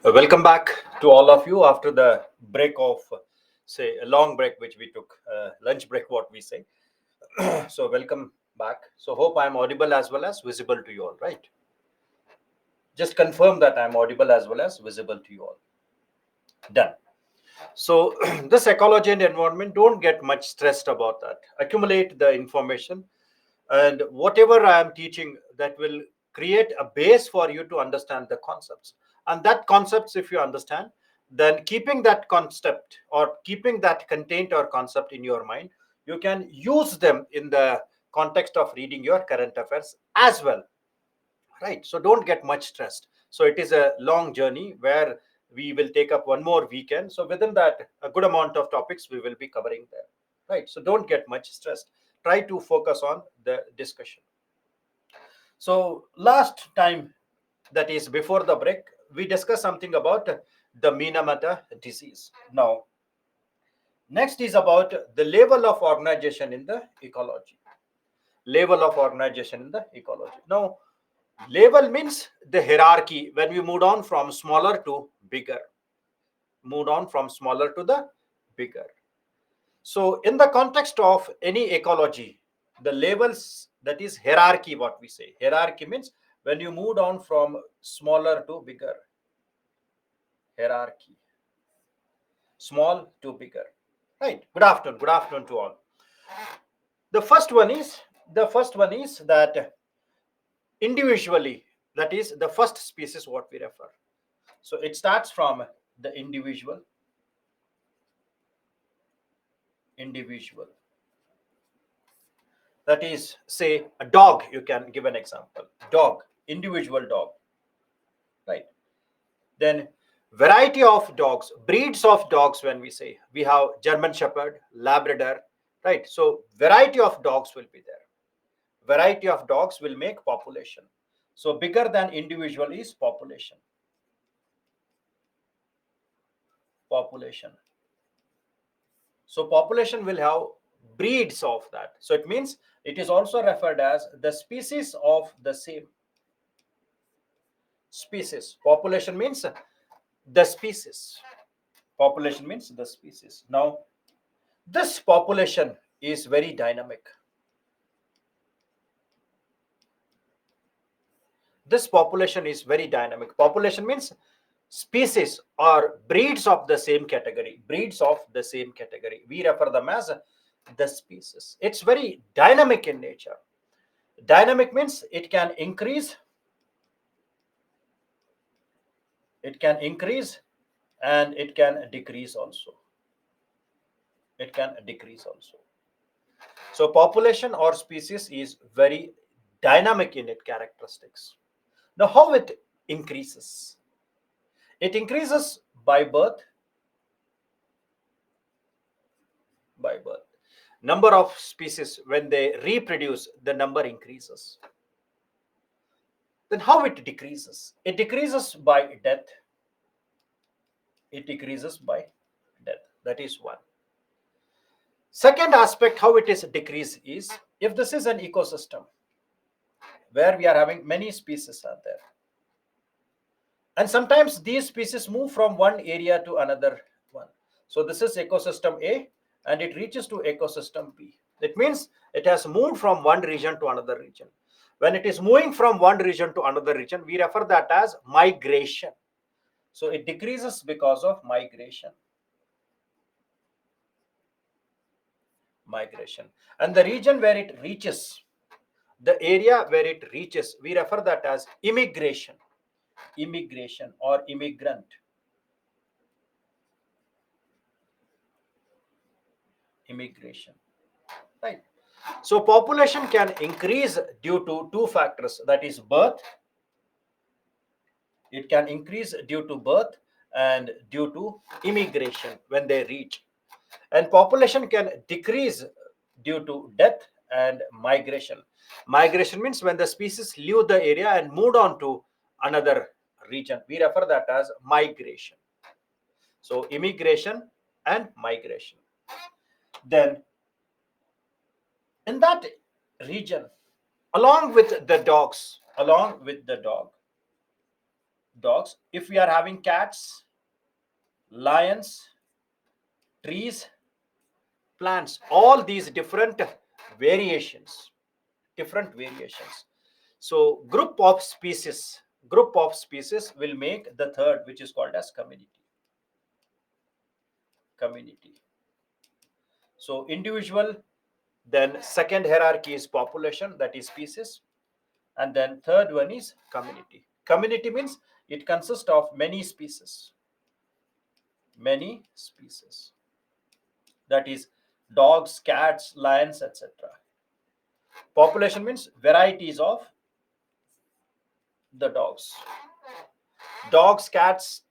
Welcome back to all of you after the break of, say, a long break which we took, lunch break, what we say. So, welcome back. So, hope I'm audible as well as visible to you all, right? Just confirm that I'm audible as well as visible to you all. Done. So, this ecology and environment, don't get much stressed about that. Accumulate the information, and whatever I am teaching, that will create a base for you to understand the concepts. And that concepts, if you understand, then keeping that concept or keeping that content or concept in your mind, you can use them in the context of reading your current affairs as well, right? So don't get much stressed. So it is a long journey where we will take up one more weekend. So within that, a good amount of topics we will be covering there, right? So don't get much stressed. Try to focus on the discussion. So last time, that is before the break, we discussed something about the Minamata disease. Now, next is about the level of organization in the ecology. Level of organization in the ecology. Now, level means the hierarchy when we moved on from smaller to bigger. Moved on from smaller to the bigger. So, in the context of any ecology, the levels, that is hierarchy, what we say. Hierarchy means when you move on from smaller to bigger. Hierarchy. Small to bigger. Right. Good afternoon. Good afternoon to all. The first one is that individually, that is the first species what we refer. So it starts from the individual. That is, say, a dog. You can give an example. Dog, individual dog, right? Then variety of dogs, breeds of dogs. When we say we have German Shepherd, Labrador, right? So variety of dogs will be there. Variety of dogs will make population. So bigger than individual is population. Population. So population will have breeds of that. So it means it is also referred as the species of the same species. Population means the species. Population means the species. Now, this population is very dynamic. This population is very dynamic. Population means species or breeds of the same category. Breeds of the same category. We refer them as the species. It's very dynamic in nature. Dynamic means it can increase and it can decrease also. It can decrease also. So population or species is very dynamic in its characteristics. Now, how it increases? It increases by birth. By birth. Number of species, when they reproduce, the number increases. Then how it decreases? It decreases by death. It decreases by death. That is one. Second aspect, how it is decrease is, if this is an ecosystem where we are having many species are there, and sometimes these species move from one area to another one. So this is ecosystem A and it reaches to ecosystem B. It means it has moved from one region to another region. When it is moving from one region to another region, we refer that as migration. So it decreases because of migration. Migration. And the region where it reaches, the area where it reaches, we refer that as immigration. Immigration or immigrant. Immigration. Right. So population can increase due to two factors, that is birth. It can increase due to birth and due to immigration when they reach. And population can decrease due to death and migration. Migration means when the species leave the area and moved on to another region. We refer that as migration. So immigration and migration. Then in that region, along with the dog, dogs. If we are having cats, lions, trees, plants, all these variations, different variations. So group of species will make the third, which is called as community. So individual, then second hierarchy is population, that is species, and then third one is community. Community means it consists of many species, that is dogs, cats, lions, etc. Population means varieties of the dogs, cats,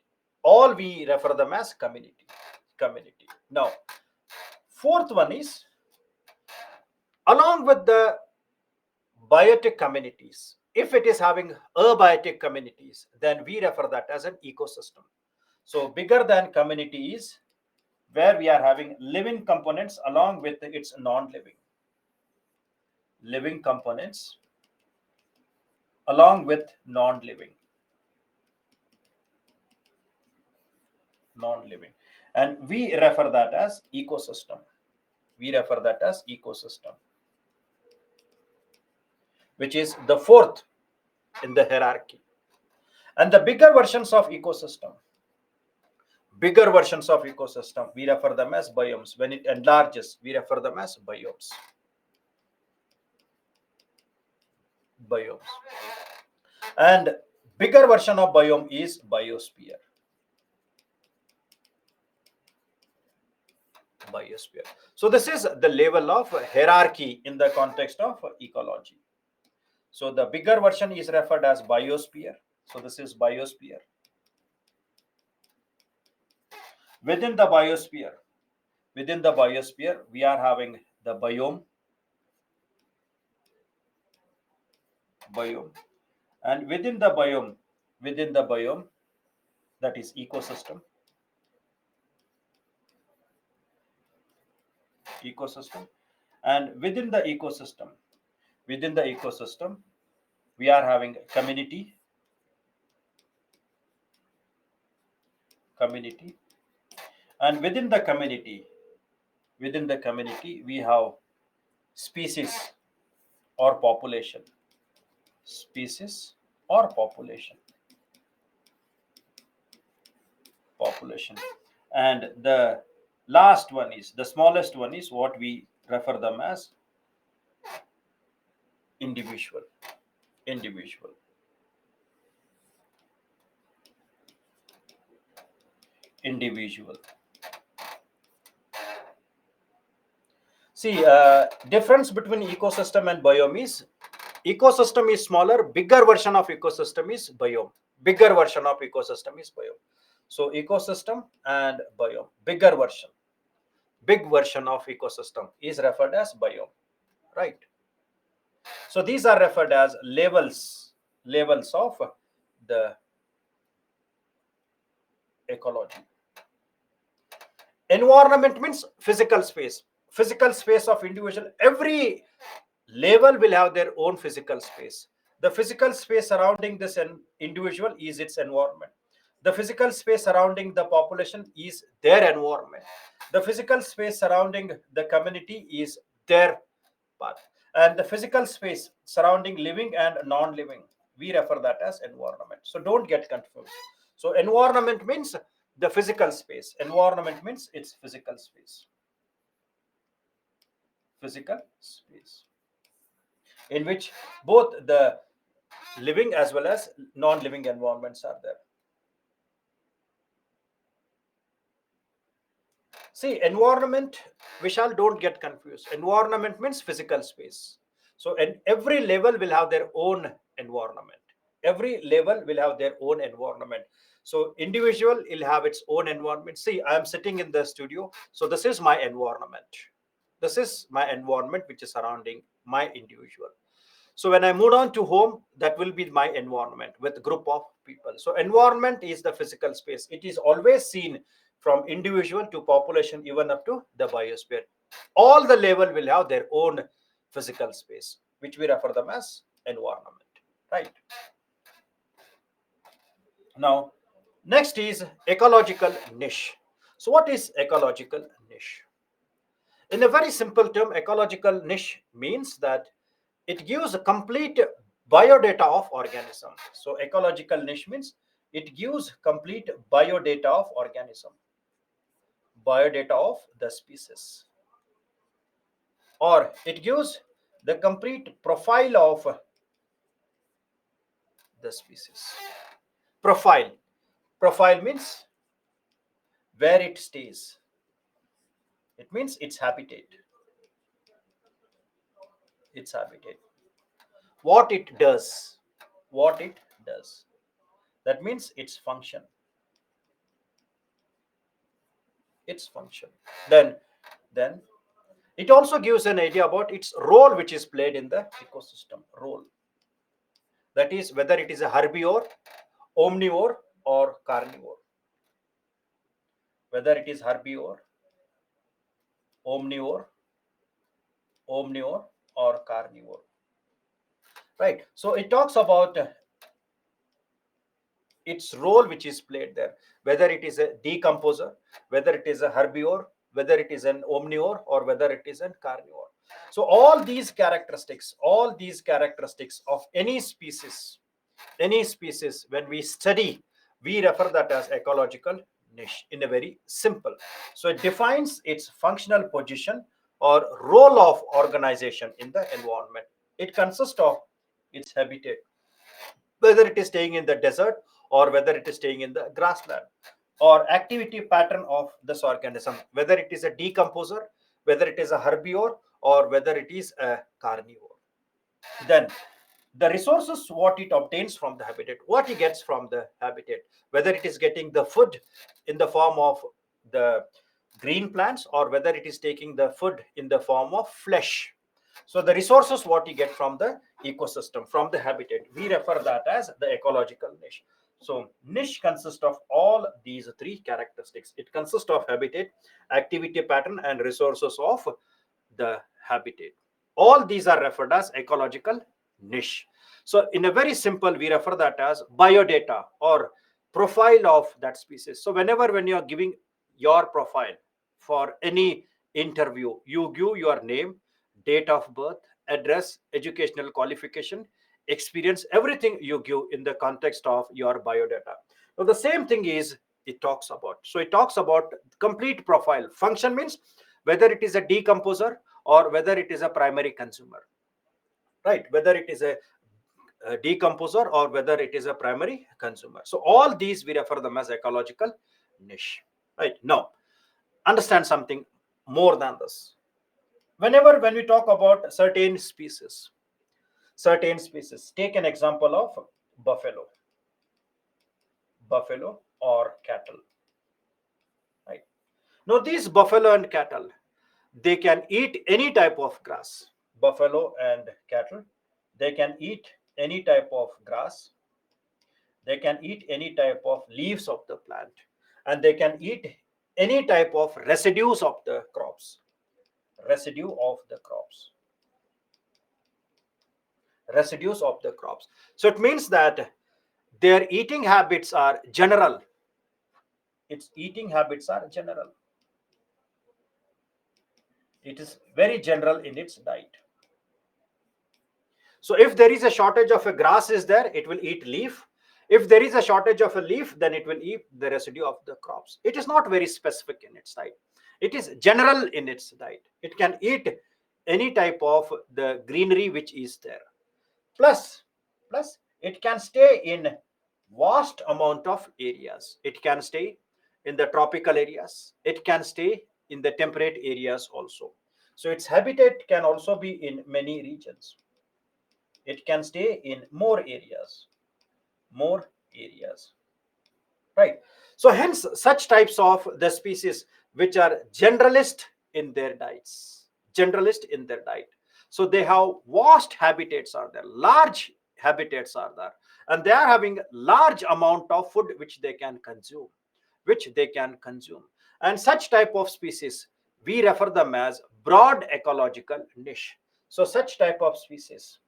all we refer them as community. Now fourth one is, along with the biotic communities, if it is having abiotic communities, then we refer that as an ecosystem. So bigger than community is where we are having living components along with its living components along with non-living, and we refer that as ecosystem. Which is the fourth in the hierarchy. And the bigger versions of ecosystem, we refer them as biomes. When it enlarges, we refer them as biomes. And bigger version of biome is biosphere. So this is the level of hierarchy in the context of ecology. So the bigger version is referred as biosphere. So this is biosphere. Within the biosphere, we are having the biome, and within the biome, that is ecosystem, and within the ecosystem, we are having community, and within the community, we have species or population. And the last one is, the smallest one is what we refer them as individual. See, difference between ecosystem and biome is, ecosystem is smaller, bigger version of ecosystem is biome. Big version of ecosystem is referred as biome, right? So these are referred as levels of the ecology. Environment means physical space of individual. Every level will have their own physical space. The physical space surrounding this individual is its environment. The physical space surrounding the population is their environment. The physical space surrounding the community is their part. And the physical space surrounding living and non-living, we refer that as environment. So don't get confused. So environment means the physical space. Environment means its physical space. In which both the living as well as non-living environments are there. See, environment, Vishal, don't get confused. Environment means physical space. So, and every level will have their own environment. So, individual will have its own environment. See, I am sitting in the studio. So, this is my environment. Which is surrounding my individual. So when I move on to home, that will be my environment with group of people. So environment is the physical space. It is always seen from individual to population, even up to the biosphere. All the level will have their own physical space, which we refer them as environment, right? Now, next is ecological niche. So, what is ecological niche? In a very simple term, ecological niche means that it gives a complete biodata of organism. So, ecological niche means it gives complete biodata of organism, biodata of the species, or it gives the complete profile of the species. Profile. Profile means where it stays. It means its habitat. Its habitat. What it does. What it does. That means its function. Its function. Then it also gives an idea about its role which is played in the ecosystem. Role. That is whether it is a herbivore, omnivore, or carnivore. Whether it is herbivore, omnivore, omnivore, or carnivore. Right. So it talks about its role which is played there, whether it is a decomposer, whether it is a herbivore, whether it is an omnivore, or whether it is a carnivore. So all these characteristics of any species, when we study, we refer that as ecological niche in a very simple. So it defines its functional position or role of organization in the environment. It consists of its habitat, whether it is staying in the desert or whether it is staying in the grassland, or activity pattern of this organism, whether it is a decomposer, whether it is a herbivore, or whether it is a carnivore. Then the resources what it obtains from the habitat, what it gets from the habitat, whether it is getting the food in the form of the green plants or whether it is taking the food in the form of flesh. So the resources what you get from the ecosystem, from the habitat, we refer that as the ecological niche. So niche consists of all these three characteristics. It consists of habitat, activity pattern, and resources of the habitat. All these are referred as ecological niche. So in a very simple, we refer that as biodata or profile of that species. So when you are giving your profile for any interview, you give your name, date of birth, address, educational qualification, experience, everything you give in the context of your biodata. Now the same thing is it talks about. So it talks about complete profile. Function means whether it is a decomposer or whether it is a primary consumer, right? Whether it is a decomposer or whether it is a primary consumer. So all these we refer them as ecological niche, right? Now understand something more than this. When we talk about certain species, take an example of buffalo or cattle, right? Now these buffalo and cattle, they can eat any type of grass. Buffalo and cattle, they can eat any type of grass, they can eat any type of leaves of the plant, and they can eat any type of residues of the crops. Residue of the crops. Residues of the crops. So it means that their eating habits are general. Its eating habits are general. It is very general in its diet. So if there is a shortage of a grass is there, it will eat leaf. If there is a shortage of a leaf, then it will eat the residue of the crops. It is not very specific in its diet. It is general in its diet. It can eat any type of the greenery which is there. Plus it can stay in vast amount of areas. It can stay in the tropical areas. It can stay in the temperate areas also. So its habitat can also be in many regions. It can stay in more areas, right? So hence such types of the species which are generalist in their diet. So they have vast habitats are there, large habitats are there, and they are having large amount of food which they can consume. And such type of species we refer them as broad ecological niche. So such type of species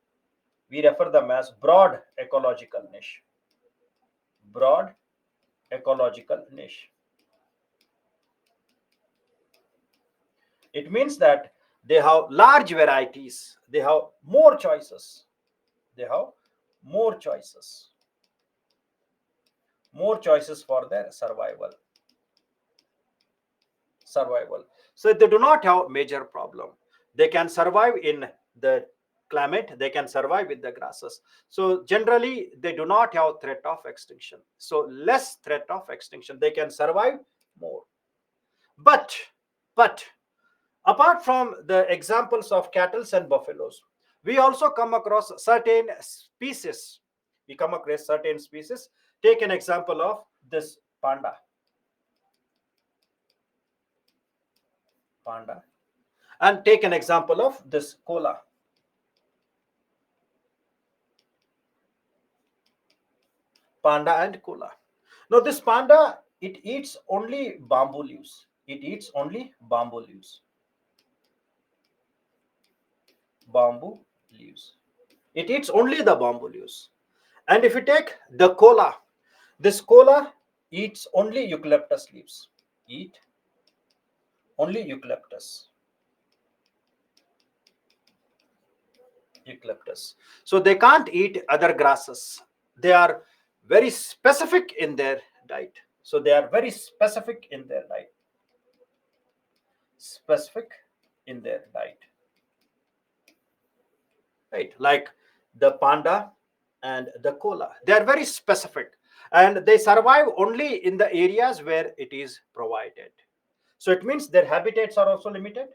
we refer them as broad ecological niche. Broad ecological niche. It means that they have large varieties, they have more choices, they have more choices, more choices for their survival. So they do not have major problem. They can survive in the climate, they can survive with the grasses. So generally they do not have threat of extinction, so less threat of extinction, they can survive more. But apart from the examples of cattle and buffaloes, we also come across certain species. We come across certain species. Take an example of this panda, and take an example of this panda and koala. Now this panda, it eats only bamboo leaves. It eats only bamboo leaves. It eats only the bamboo leaves. And if you take the koala, this koala eats only eucalyptus leaves. Eat only eucalyptus. So they can't eat other grasses. They are very specific in their diet. So they are very specific in their diet. Specific in their diet. Right? Like the panda and the koala. They are very specific and they survive only in the areas where it is provided. So it means their habitats are also limited.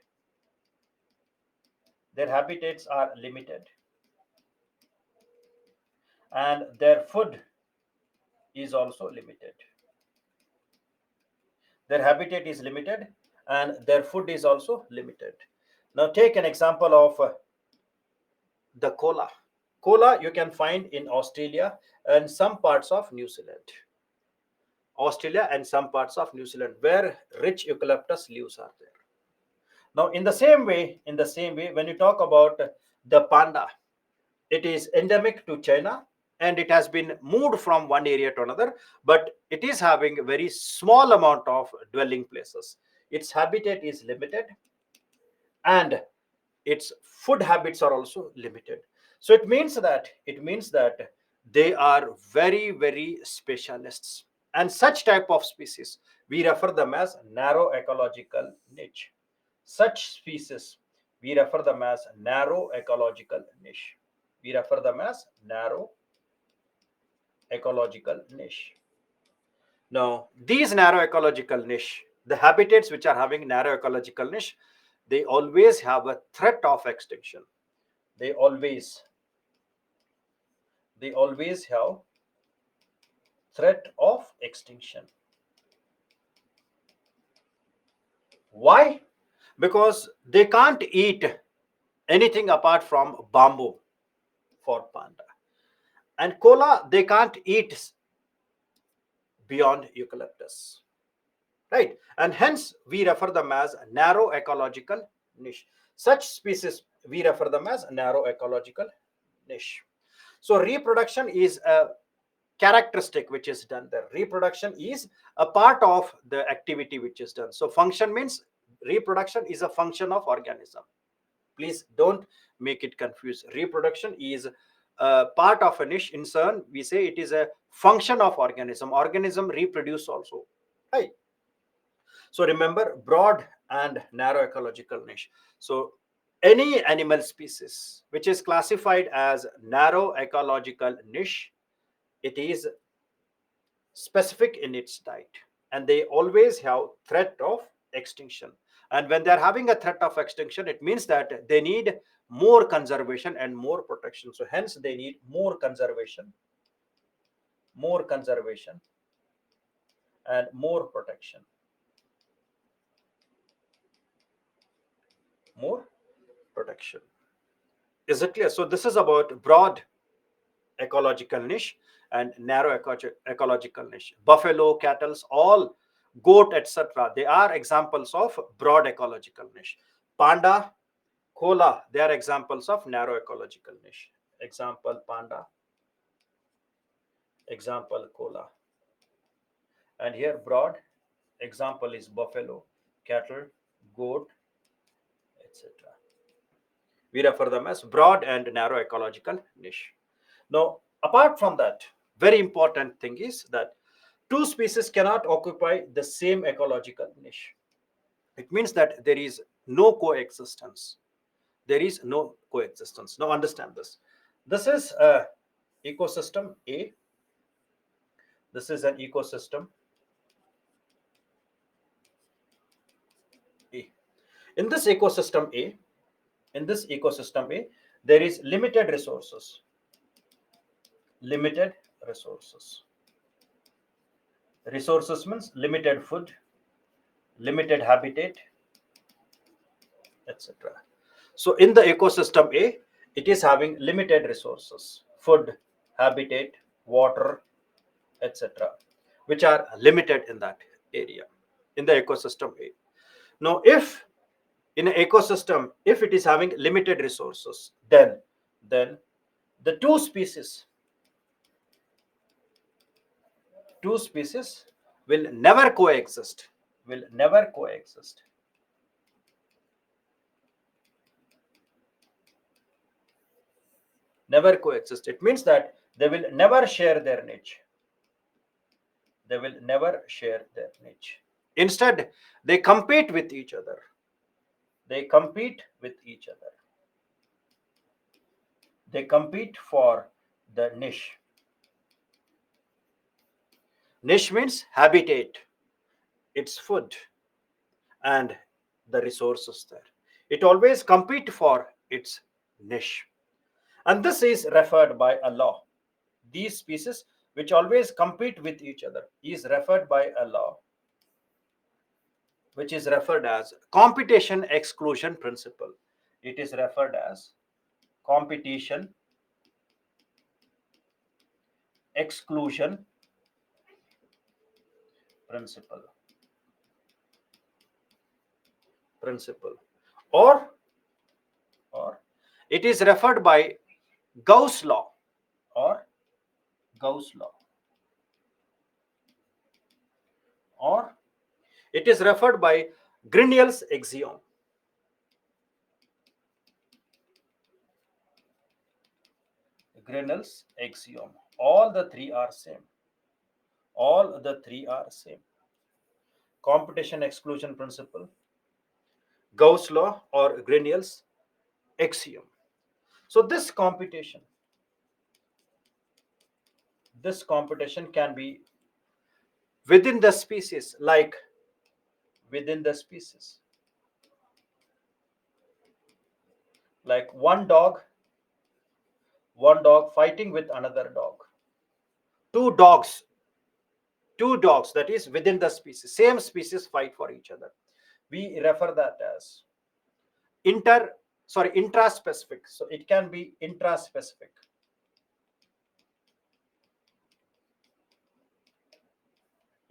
Their habitats are limited and their food is also limited. Their habitat is limited and their food is also limited. Now take an example of the koala. Koala you can find in Australia and some parts of New Zealand. Australia and some parts of New Zealand where rich eucalyptus leaves are there. Now in the same way, when you talk about the panda, it is endemic to China and it has been moved from one area to another, but it is having a very small amount of dwelling places. Its habitat is limited and its food habits are also limited. So it means that they are very very specialists, and such type of species we refer them as narrow ecological niche. Such species we refer them as narrow ecological niche. We refer them as narrow ecological niche. Now, these narrow ecological niche, the habitats which are having narrow ecological niche, they always have a threat of extinction. They always have threat of extinction. Why? Because they can't eat anything apart from bamboo for panda. And koala, they can't eat beyond eucalyptus. Right? And hence we refer them as narrow ecological niche. Such species we refer them as narrow ecological niche. So reproduction is a characteristic which is done there. Reproduction is a part of the activity which is done. So function means reproduction is a function of organism. Please don't make it confuse. Reproduction is a part of a niche. In CERN we say it is a function of organism reproduce also, right? So remember, broad and narrow ecological niche. So any animal species which is classified as narrow ecological niche, it is specific in its diet and they always have threat of extinction. And when they're having a threat of extinction, it means that they need more conservation and more protection. So hence they need more conservation and more protection. More protection. Is it clear? So this is about broad ecological niche and narrow ecological niche. Buffalo, cattle, all goat, etc. They are examples of broad ecological niche. Panda, koala, they are examples of narrow ecological niche. Example panda, example koala. And here broad example is buffalo, cattle, goat, etc. We refer them as broad and narrow ecological niche. Now, apart from that, very important thing is that two species cannot occupy the same ecological niche. It means that there is no coexistence. There is no coexistence. Now, understand this. This is a ecosystem A. This is an ecosystem A. In this ecosystem A, in this ecosystem A, there is limited resources. Limited resources. Resources means limited food, limited habitat, etc. So in the ecosystem A, it is having limited resources, food, habitat, water, etc., which are limited in that area, in the ecosystem A. Now, if in an ecosystem, if it is having limited resources, then the two species will never coexist. Will never coexist. Never coexist. It means that they will never share their niche. They will never share their niche. Instead, they compete with each other. They compete with each other. They compete for the niche. Niche means habitat, its food, and the resources there. It always compete for its niche. And this is referred by a law. These species which always compete with each other is referred by a law which is referred as competition exclusion principle. It is referred as competition exclusion principle. Principle. Or, or it is referred by Gauss law or Gauss law. Or it is referred by Grignell's axiom. Grignell's axiom. All the three are same. All the three are same. Competition exclusion principle, Gauss law, or Grignell's axiom. So this competition can be within the species, like within the species, like one dog fighting with another dog, two dogs, that is within the species, same species fight for each other. We refer that as inter sorry intraspecific. So it can be intraspecific.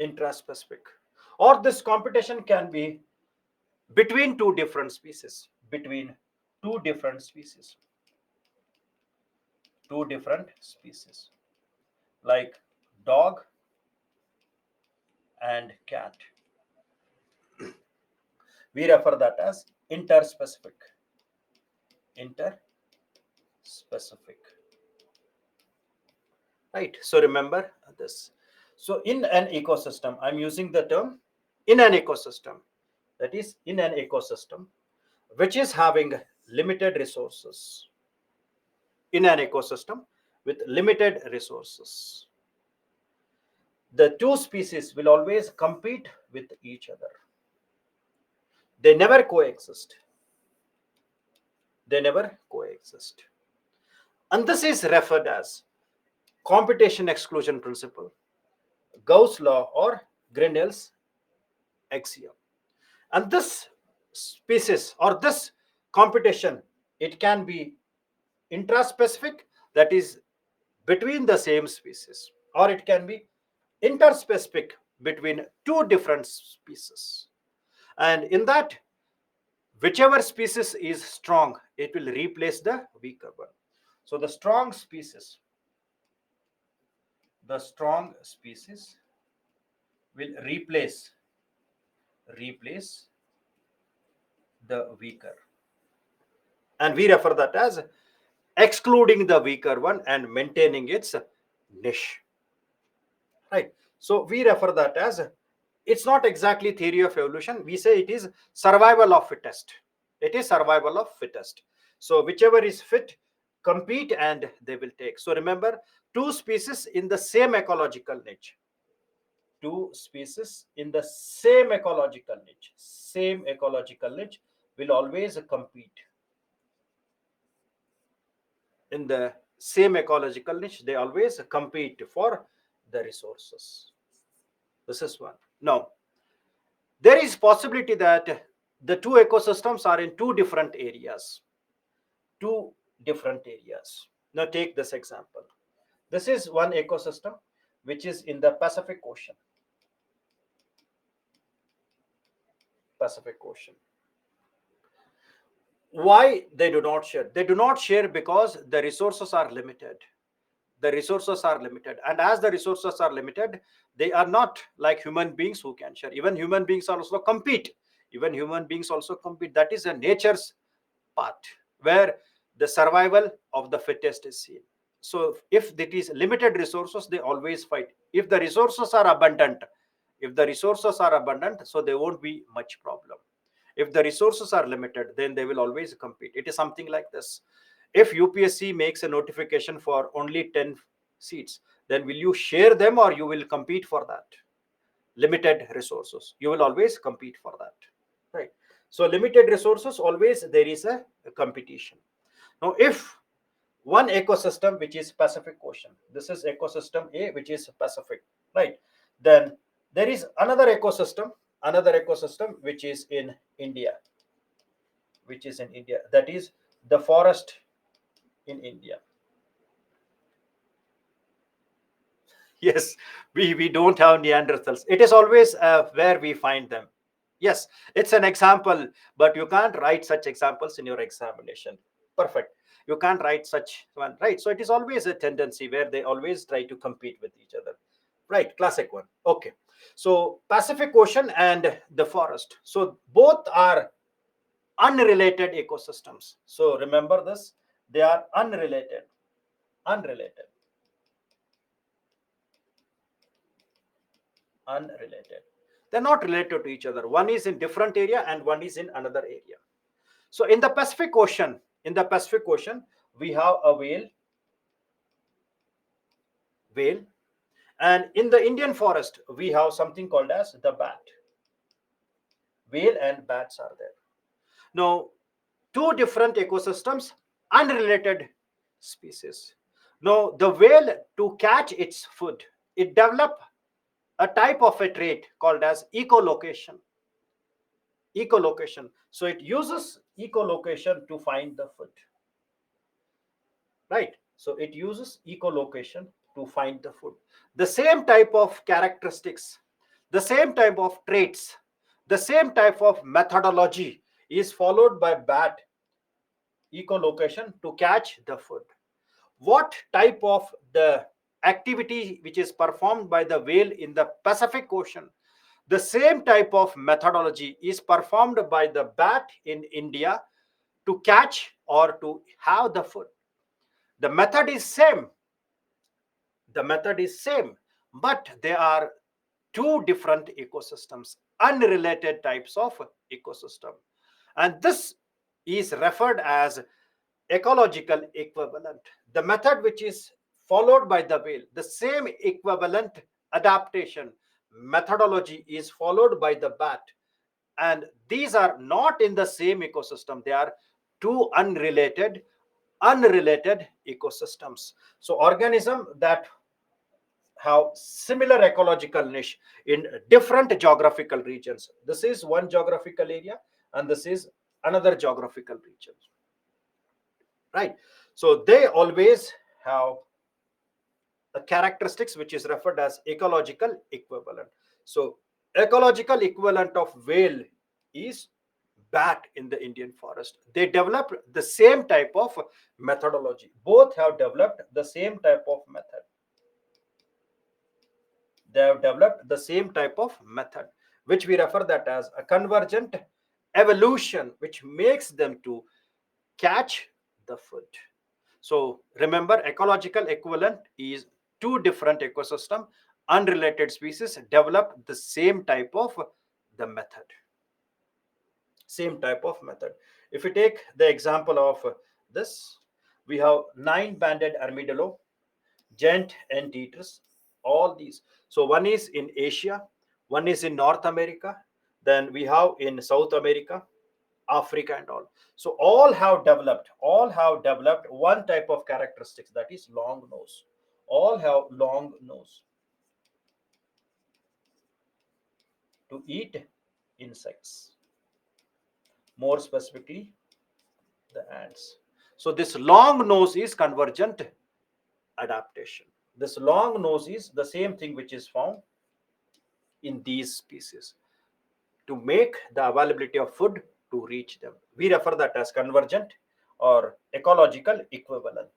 Intraspecific. Or this competition can be between two different species. Between two different species. Two different species. Like dog and cat. We refer that as interspecific. Interspecific. Right. So remember this. So in an ecosystem, I'm using the term in an ecosystem. That is, in an ecosystem which is having limited resources. In an ecosystem with limited resources, the two species will always compete with each other. They never coexist. They never coexist. And this is referred as competition exclusion principle, Gauss law, or Grignell's axiom. And this species or this competition, it can be intraspecific, that is between the same species, or it can be interspecific, between two different species. And in that, whichever species is strong, it will replace the weaker one. So the strong species will replace the weaker, and we refer that as excluding the weaker one and maintaining its niche, right? So we refer that as, it's not exactly theory of evolution, we say it is survival of fittest. It is survival of fittest. So whichever is fit compete and they will take. So remember, two species in the same ecological niche, two species in the same ecological niche will always compete. In the same ecological niche, they always compete for the resources. This is one. Now, there is possibility that the two ecosystems are in two different areas. Two different areas. Now, take this example. This is one ecosystem which is in the Pacific Ocean. Pacific Ocean. Why they do not share? They do not share because the resources are limited. The resources are limited, and as the resources are limited, they are not like human beings who can share. Even human beings also compete. That is a nature's part where the survival of the fittest is seen. So if it is limited resources, they always fight. If the resources are abundant, so there won't be much problem. If the resources are limited, then they will always compete. It is something like this. If UPSC makes a notification for only 10 seats, then will you share them or you will compete for that? Limited resources, you will always compete for that, right? So limited resources, always there is a competition. Now, if one ecosystem which is Pacific Ocean, this is ecosystem A which is Pacific, right? Then there is another ecosystem which is in India, that is the forest in India. Yes, we don't have Neanderthals. It is always where we find them. Yes, it's an example, but you can't write such examples in your examination. Perfect. You can't write such one, right? So it is always a tendency where they always try to compete with each other, right? Classic one. Okay. So Pacific Ocean and the forest. So both are unrelated ecosystems. So remember this, they are unrelated. Unrelated. Unrelated. They're not related to each other. One is in different area and one is in another area. So in the Pacific Ocean, we have a whale, and in the Indian forest, we have something called as the bat. Whale and bats are there. Now, two different ecosystems, unrelated species. Now, the whale, to catch its food, it developed a type of a trait called as echolocation. So it uses echolocation to find the food, right? So it uses echolocation to find the food. The same type of characteristics, the same type of traits, the same type of methodology is followed by bat, echolocation to catch the food. What type of the activity which is performed by the whale in the Pacific Ocean, the same type of methodology is performed by the bat in India to catch or to have the food. The method is same. But they are two different ecosystems, unrelated types of ecosystem. And this is referred as ecological equivalent. The method which is followed by the whale, the same equivalent adaptation methodology is followed by the bat, and these are not in the same ecosystem. They are two unrelated ecosystems. So organism that have similar ecological niche in different geographical regions. This is one geographical area and this is another geographical region, right? So they always have a characteristics which is referred as ecological equivalent. So ecological equivalent of whale is bat in the Indian forest. They developed the same type of methodology. Both have developed the same type of method. They have developed the same type of method, which we refer that as a convergent evolution, which makes them to catch the food. So remember, ecological equivalent is two different ecosystem, unrelated species developed the same type of the method. Same type of method. If we take the example of this, we have nine-banded armadillo, giant anteaters, all these. So one is in Asia, one is in North America, then we have in South America, Africa, and all. So all have developed one type of characteristics, that is long nose. All have long nose to eat insects, more specifically the ants. So this long nose is convergent adaptation. This long nose is the same thing which is found in these species to make the availability of food to reach them. We refer that as convergent or ecological equivalent.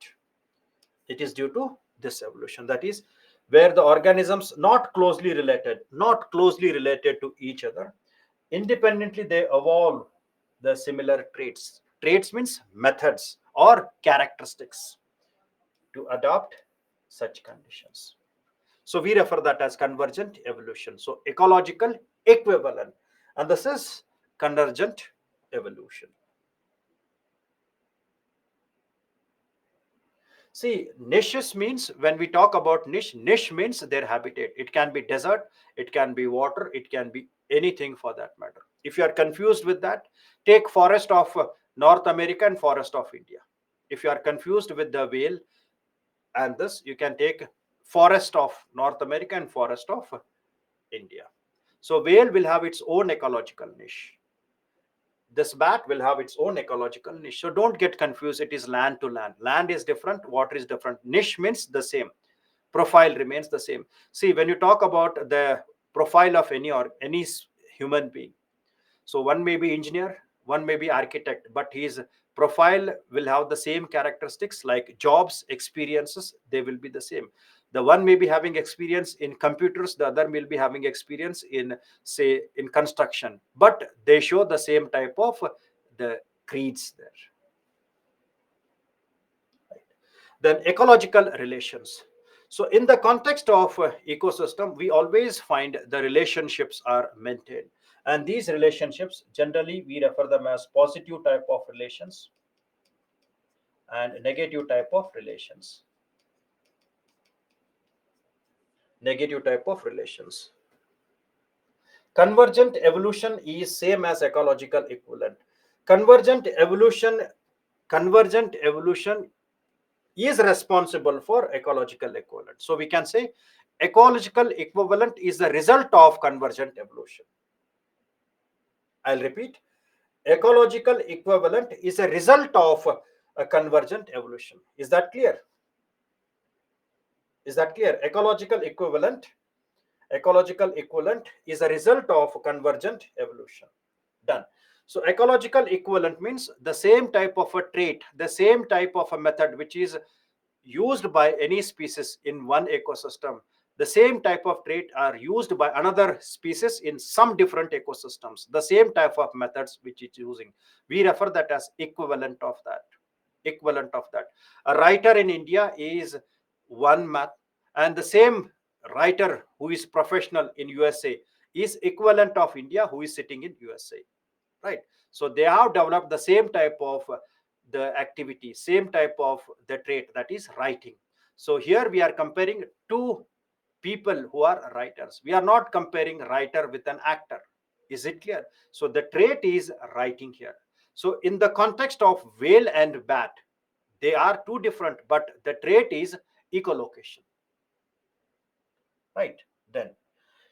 It is due to this evolution, that is where the organisms not closely related to each other, independently they evolve the similar traits. Traits means methods or characteristics to adopt such conditions. So we refer that as convergent evolution. So ecological equivalent, and this is convergent evolution. See, niches means, when we talk about niche means their habitat. It can be desert, it can be water, it can be anything for that matter. If you are confused with that, take forest of North America and forest of India. If you are confused with the whale and this, you can take forest of North America and forest of India. So whale will have its own ecological niche. This bat will have its own ecological niche. So don't get confused. It is land to land. Land is different, water is different. Niche means the same. Profile remains the same. See, when you talk about the profile of any human being, so one may be engineer, one may be architect, but his profile will have the same characteristics, like jobs, experiences, they will be the same. The one may be having experience in computers, the other will be having experience in, say, in construction, but they show the same type of the creeds there. Right. Then ecological relations. So in the context of ecosystem, we always find the relationships are maintained. And these relationships, generally, we refer them as positive type of relations and negative type of relations. Negative type of relations. Convergent evolution is same as ecological equivalent. Convergent evolution, convergent evolution is responsible for ecological equivalent. So we can say ecological equivalent is the result of convergent evolution. I'll repeat. Ecological equivalent is a result of a convergent evolution. Is that clear? Is that clear? Ecological equivalent is a result of convergent evolution. Done. So ecological equivalent means the same type of a trait, the same type of a method which is used by any species in one ecosystem. The same type of trait are used by another species in some different ecosystems. The same type of methods which it's using. We refer that as equivalent of that. Equivalent of that. A writer in India is one math, and the same writer who is professional in USA is equivalent of India who is sitting in USA. Right? So they have developed the same type of the activity, same type of the trait, that is writing. So here we are comparing two people who are writers. We are not comparing writer with an actor. Is it clear? So the trait is writing here. So in the context of whale and bat, they are two different, but the trait is echolocation. Right? Then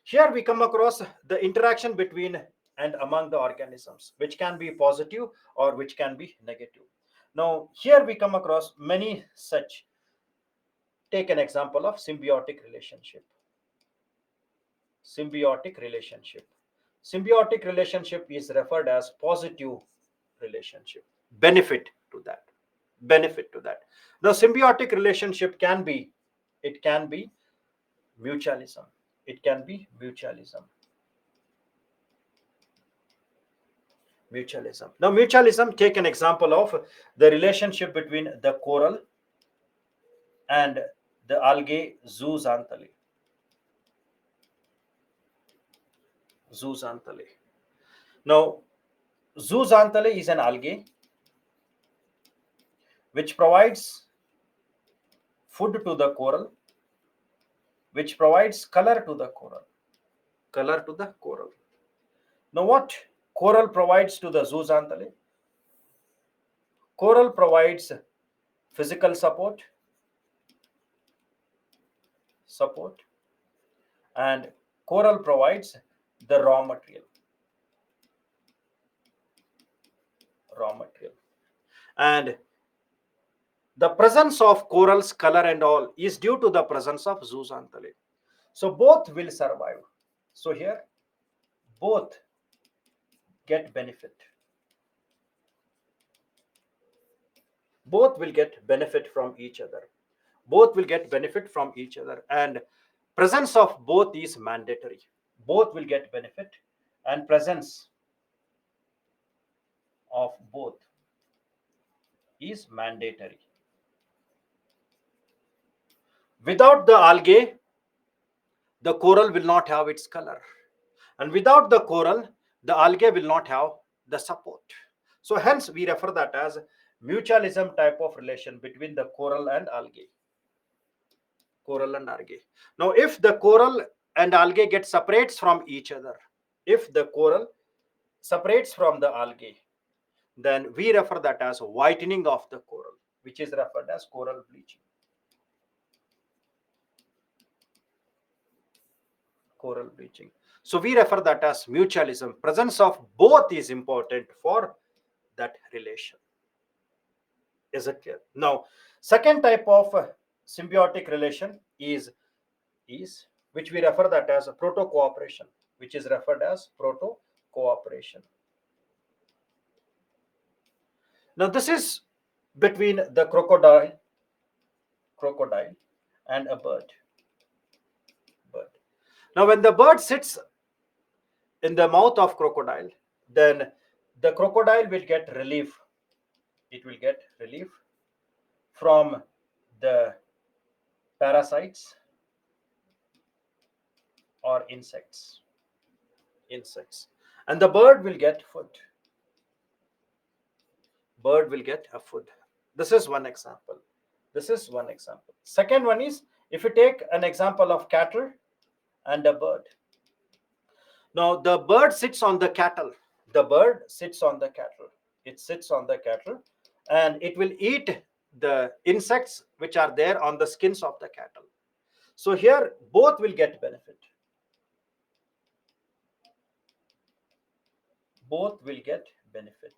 here we come across the interaction between and among the organisms, which can be positive or which can be negative. Now, here we come across many such. Take an example of symbiotic relationship. Symbiotic relationship. Symbiotic relationship is referred as positive relationship. Benefit to that. Benefit to that. Now, symbiotic relationship can be, it can be mutualism. It can be mutualism. Mutualism. Now, mutualism, take an example of the relationship between the coral and the algae zooxanthellae. Zooxanthellae. Now, zooxanthellae is an algae which provides food to the coral, which provides color to the coral. Color to the coral. Now, what coral provides to the zooxanthellae? Coral provides physical support, and coral provides the raw material. And the presence of coral's color and all is due to the presence of zooxanthellae. So both will survive. So here both get benefit. Both will get benefit from each other. Both will get benefit from each other, and presence of both is mandatory. Both will get benefit, and presence of both is mandatory. Without the algae, the coral will not have its color, and without the coral, the algae will not have the support. So hence we refer that as mutualism type of relation between the coral and algae. Coral and algae. Now, if the coral and algae get separates from each other, if the coral separates from the algae, then we refer that as whitening of the coral, which is referred as coral bleaching. Coral bleaching. So we refer that as mutualism. Presence of both is important for that relation. Is it clear? Now, second type of symbiotic relation is which we refer that as a proto-cooperation, which is referred as proto-cooperation. Now, this is between the crocodile and a bird. Now, when the bird sits in the mouth of crocodile, then the crocodile will get relief. It will get relief from the parasites or insects, and the bird will get food. Bird will get a food. This is one example. Second one is, if you take an example of cattle and a bird. Now the bird sits on the cattle. It sits on the cattle, and it will eat the insects which are there on the skins of the cattle. So here both will get benefit. Both will get benefit.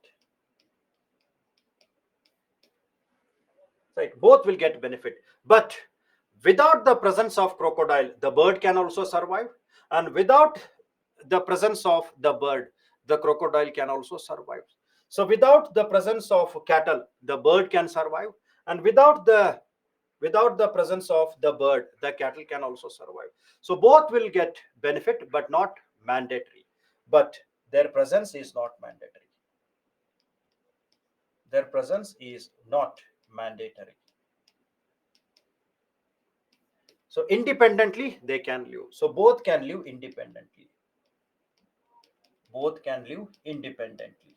Right, both will get benefit. But without the presence of crocodile, the bird can also survive, and without the presence of the bird, the crocodile can also survive. So without the presence of cattle, the bird can survive, and without the presence of the bird, the cattle can also survive. So both will get benefit, but not mandatory. But their presence is not mandatory. Their presence is not mandatory. So independently they can live. So both can live independently. Both can live independently.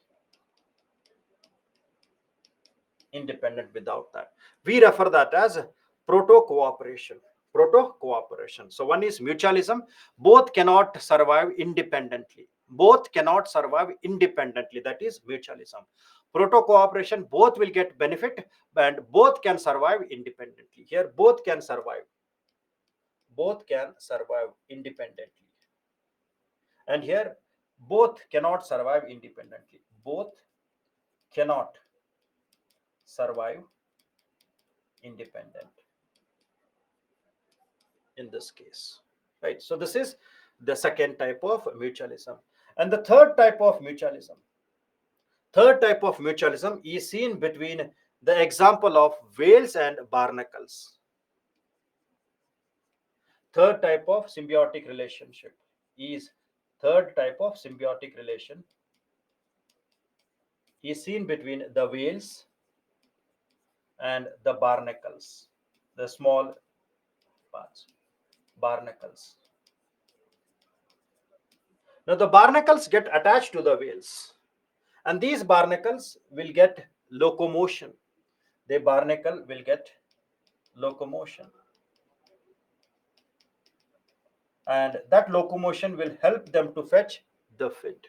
Independent without that. We refer that as proto-cooperation. Proto-cooperation. So one is mutualism. Both cannot survive independently. Both cannot survive independently. That is mutualism. Proto-cooperation, both will get benefit, and both can survive independently. Here both can survive. Both can survive independently. And here both cannot survive independently. Both cannot survive independent in this case, right? So this is the second type of mutualism. And the third type of mutualism is seen between the example of whales and barnacles. Third type of symbiotic relationship is third type of symbiotic relation is seen between the whales and the barnacles, the small parts, barnacles. Now the barnacles get attached to the whales, and these barnacles will get locomotion. The barnacle will get locomotion, and that locomotion will help them to fetch the feed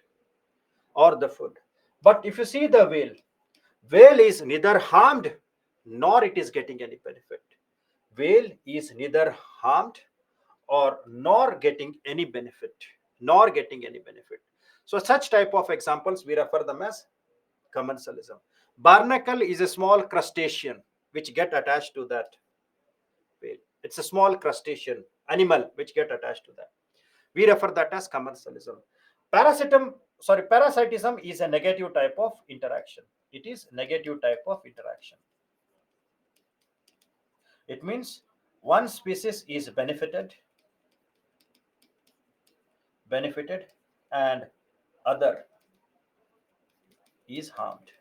or the food. But if you see the whale is neither harmed nor it is getting any benefit. Whale is neither harmed or nor getting any benefit, nor getting any benefit. So such type of examples we refer them as commensalism. Barnacle is a small crustacean which get attached to that whale. It's a small crustacean animal which get attached to that. We refer that as commensalism. Parasitism is a negative type of interaction. It is negative type of interaction. It means one species is benefited and other is harmed.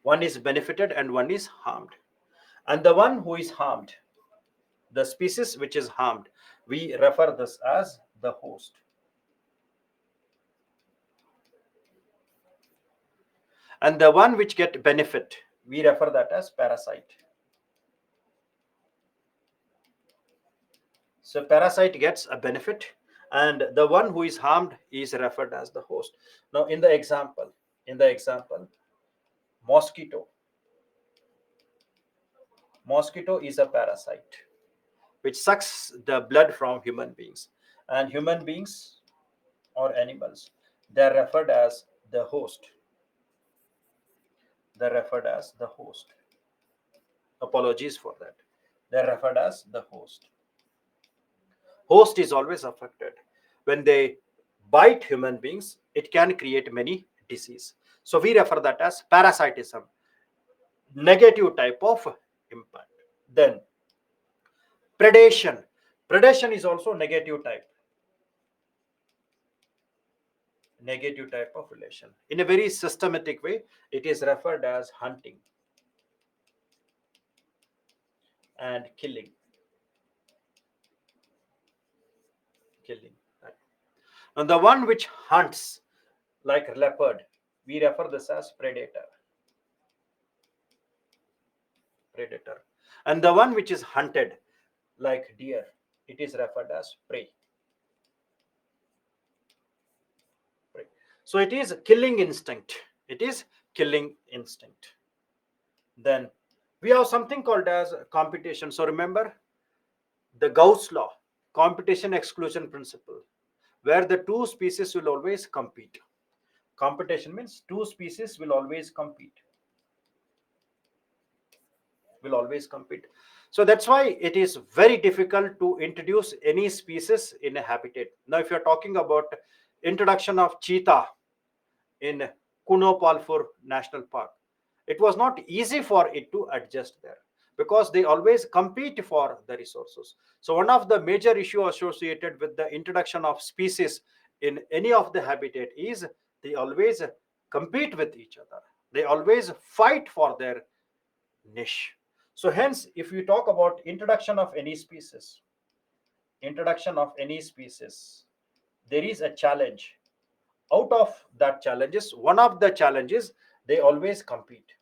One is benefited and one is harmed. And the one who is harmed, the species which is harmed, we refer this as the host. And the one which get benefit, we refer that as parasite. So parasite gets a benefit, and the one who is harmed is referred as the host. Now in the example, mosquito is a parasite which sucks the blood from human beings, and human beings or animals, they're referred as the host. They're referred as the host. Apologies for that. They're referred as the host. Host is always affected. When they bite human beings, it can create many disease. So we refer that as parasitism, negative type of impact. Then predation. Predation is also negative type of relation. In a very systematic way, it is referred as hunting and killing. Right. And the one which hunts, like leopard, we refer this as predator. And the one which is hunted, like deer, it is referred as prey. So it is killing instinct. Then we have something called as competition. So remember the Gauss law, competition exclusion principle, where the two species will always compete. Competition means two species will always compete. So that's why it is very difficult to introduce any species in a habitat. Now if you're talking about introduction of cheetah in Kuno Palfur National Park, it was not easy for it to adjust there because they always compete for the resources. So one of the major issue associated with the introduction of species in any of the habitat is they always compete with each other. They always fight for their niche. So hence, if we talk about introduction of any species, there is a challenge. Out of that challenges, one of the challenges, they always compete.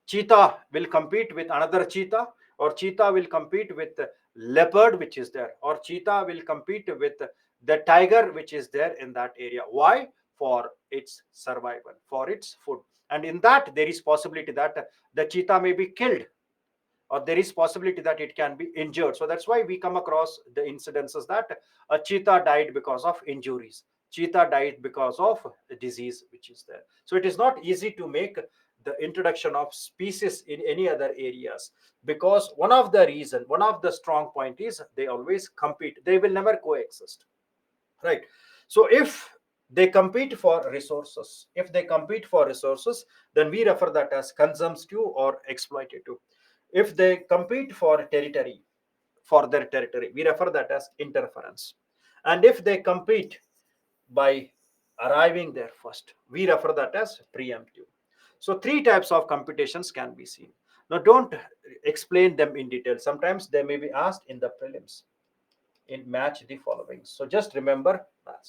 Cheetah will compete with another cheetah, or cheetah will compete with leopard which is there, or cheetah will compete with the tiger which is there in that area. Why? For its survival, for its food. And in that there is possibility that the cheetah may be killed, or there is possibility that it can be injured. So that's why we come across the incidences that a cheetah died because of injuries, cheetah died because of a disease which is there. So it is not easy to make the introduction of species in any other areas, because one of the strong point is they always compete, they will never coexist, right? So if they compete for resources, then we refer that as consumptive or exploitative. If they compete for their territory, we refer that as interference. And if they compete by arriving there first, we refer that as preemptive. So three types of competitions can be seen. Now don't explain them in detail. Sometimes they may be asked in the prelims in match the following. So just remember that.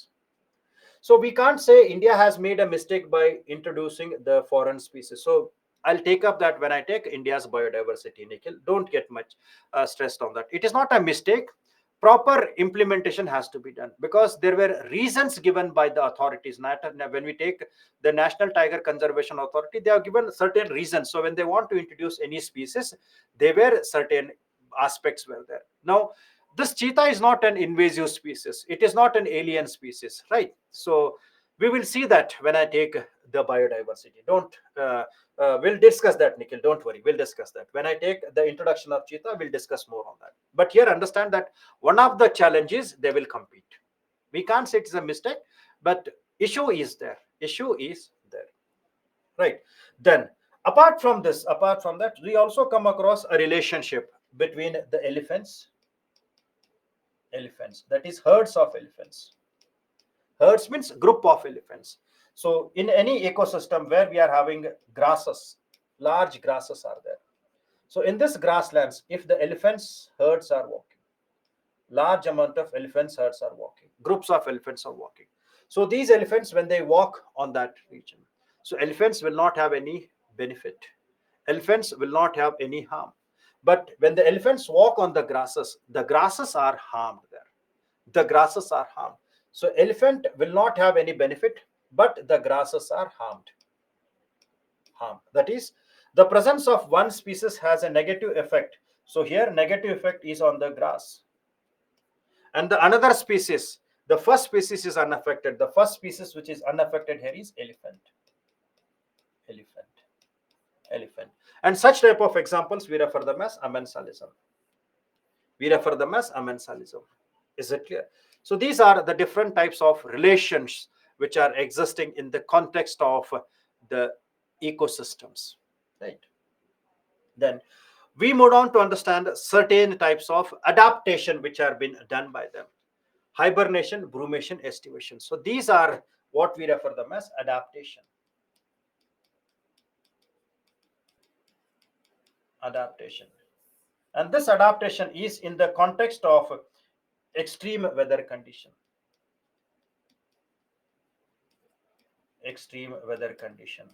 So we can't say India has made a mistake by introducing the foreign species. So I'll take up that when I take India's biodiversity, Nikhil. Don't get much stressed on that. It is not a mistake. Proper implementation has to be done because there were reasons given by the authorities. When we take the National Tiger Conservation Authority, they have given certain reasons. So when they want to introduce any species, there were certain aspects were there. Now, this cheetah is not an invasive species. It is not an alien species, right? So we will see that when I take the biodiversity. Don't we'll discuss that, Nikhil. Don't worry, we'll discuss that when I take the introduction of cheetah. We'll discuss more on that. But here, understand that one of the challenges, they will compete. We can't say it's a mistake, but issue is there. Issue is there, right? Then, apart from that, we also come across a relationship between the elephants, that is herds of elephants. Herds means group of elephants. So in any ecosystem where we are having grasses, large grasses are there. So in this grasslands, if the elephants herds are walking, large amount of elephants herds are walking, groups of elephants are walking. So these elephants, when they walk on that region, so elephants will not have any benefit, elephants will not have any harm. But when the elephants walk on the grasses are harmed there, the grasses are harmed. So elephant will not have any benefit, but the grasses are harmed. That is, the presence of one species has a negative effect. So here negative effect is on the grass. And the another species, the first species is unaffected. The first species which is unaffected here is elephant. Elephant. Elephant. And such type of examples we refer them as amensalism. We refer them as amensalism. Is it clear? So these are the different types of relations which are existing in the context of the ecosystems, right? Then we move on to understand certain types of adaptation which are been done by them: hibernation, brumation, estivation. So these are what we refer them as adaptation. Adaptation. And this adaptation is in the context of extreme weather condition. Extreme weather condition.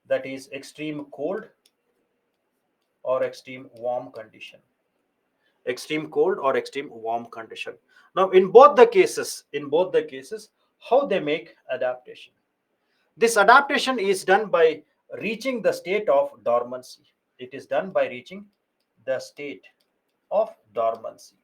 That is extreme cold or extreme warm condition. Extreme cold or extreme warm condition. Now, in both the cases, how they make adaptation? This adaptation is done by reaching the state of dormancy. It is done by reaching the state of dormancy.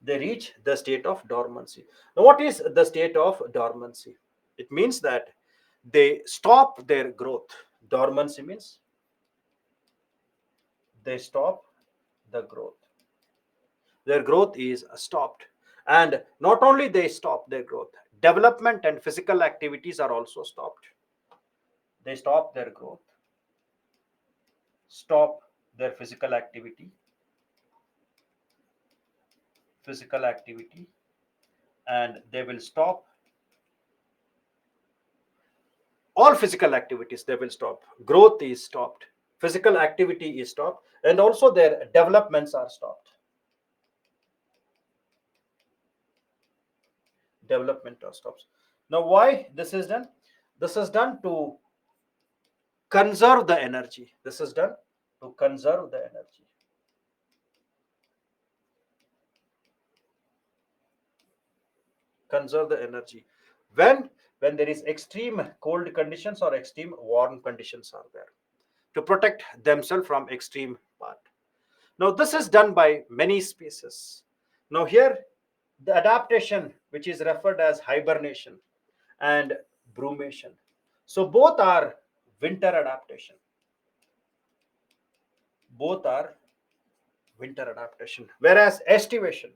They reach the state of dormancy. Now, what is the state of dormancy? It means that they stop their growth. Dormancy means they stop the growth. Their growth is stopped. And not only they stop their growth, development and physical activities are also stopped. They stop their growth, stop their physical activity, and they will stop all physical activities. They will stop. Growth is stopped, physical activity is stopped, and also their developments are stopped. Development or stops. Now, why this is done? This is done to conserve the energy. This is done to conserve the energy. Conserve the energy. When there is extreme cold conditions or extreme warm conditions are there, to protect themselves from extreme part. Now this is done by many species. Now here, the adaptation which is referred as hibernation and brumation. So both are winter adaptation. Both are winter adaptation. Whereas estivation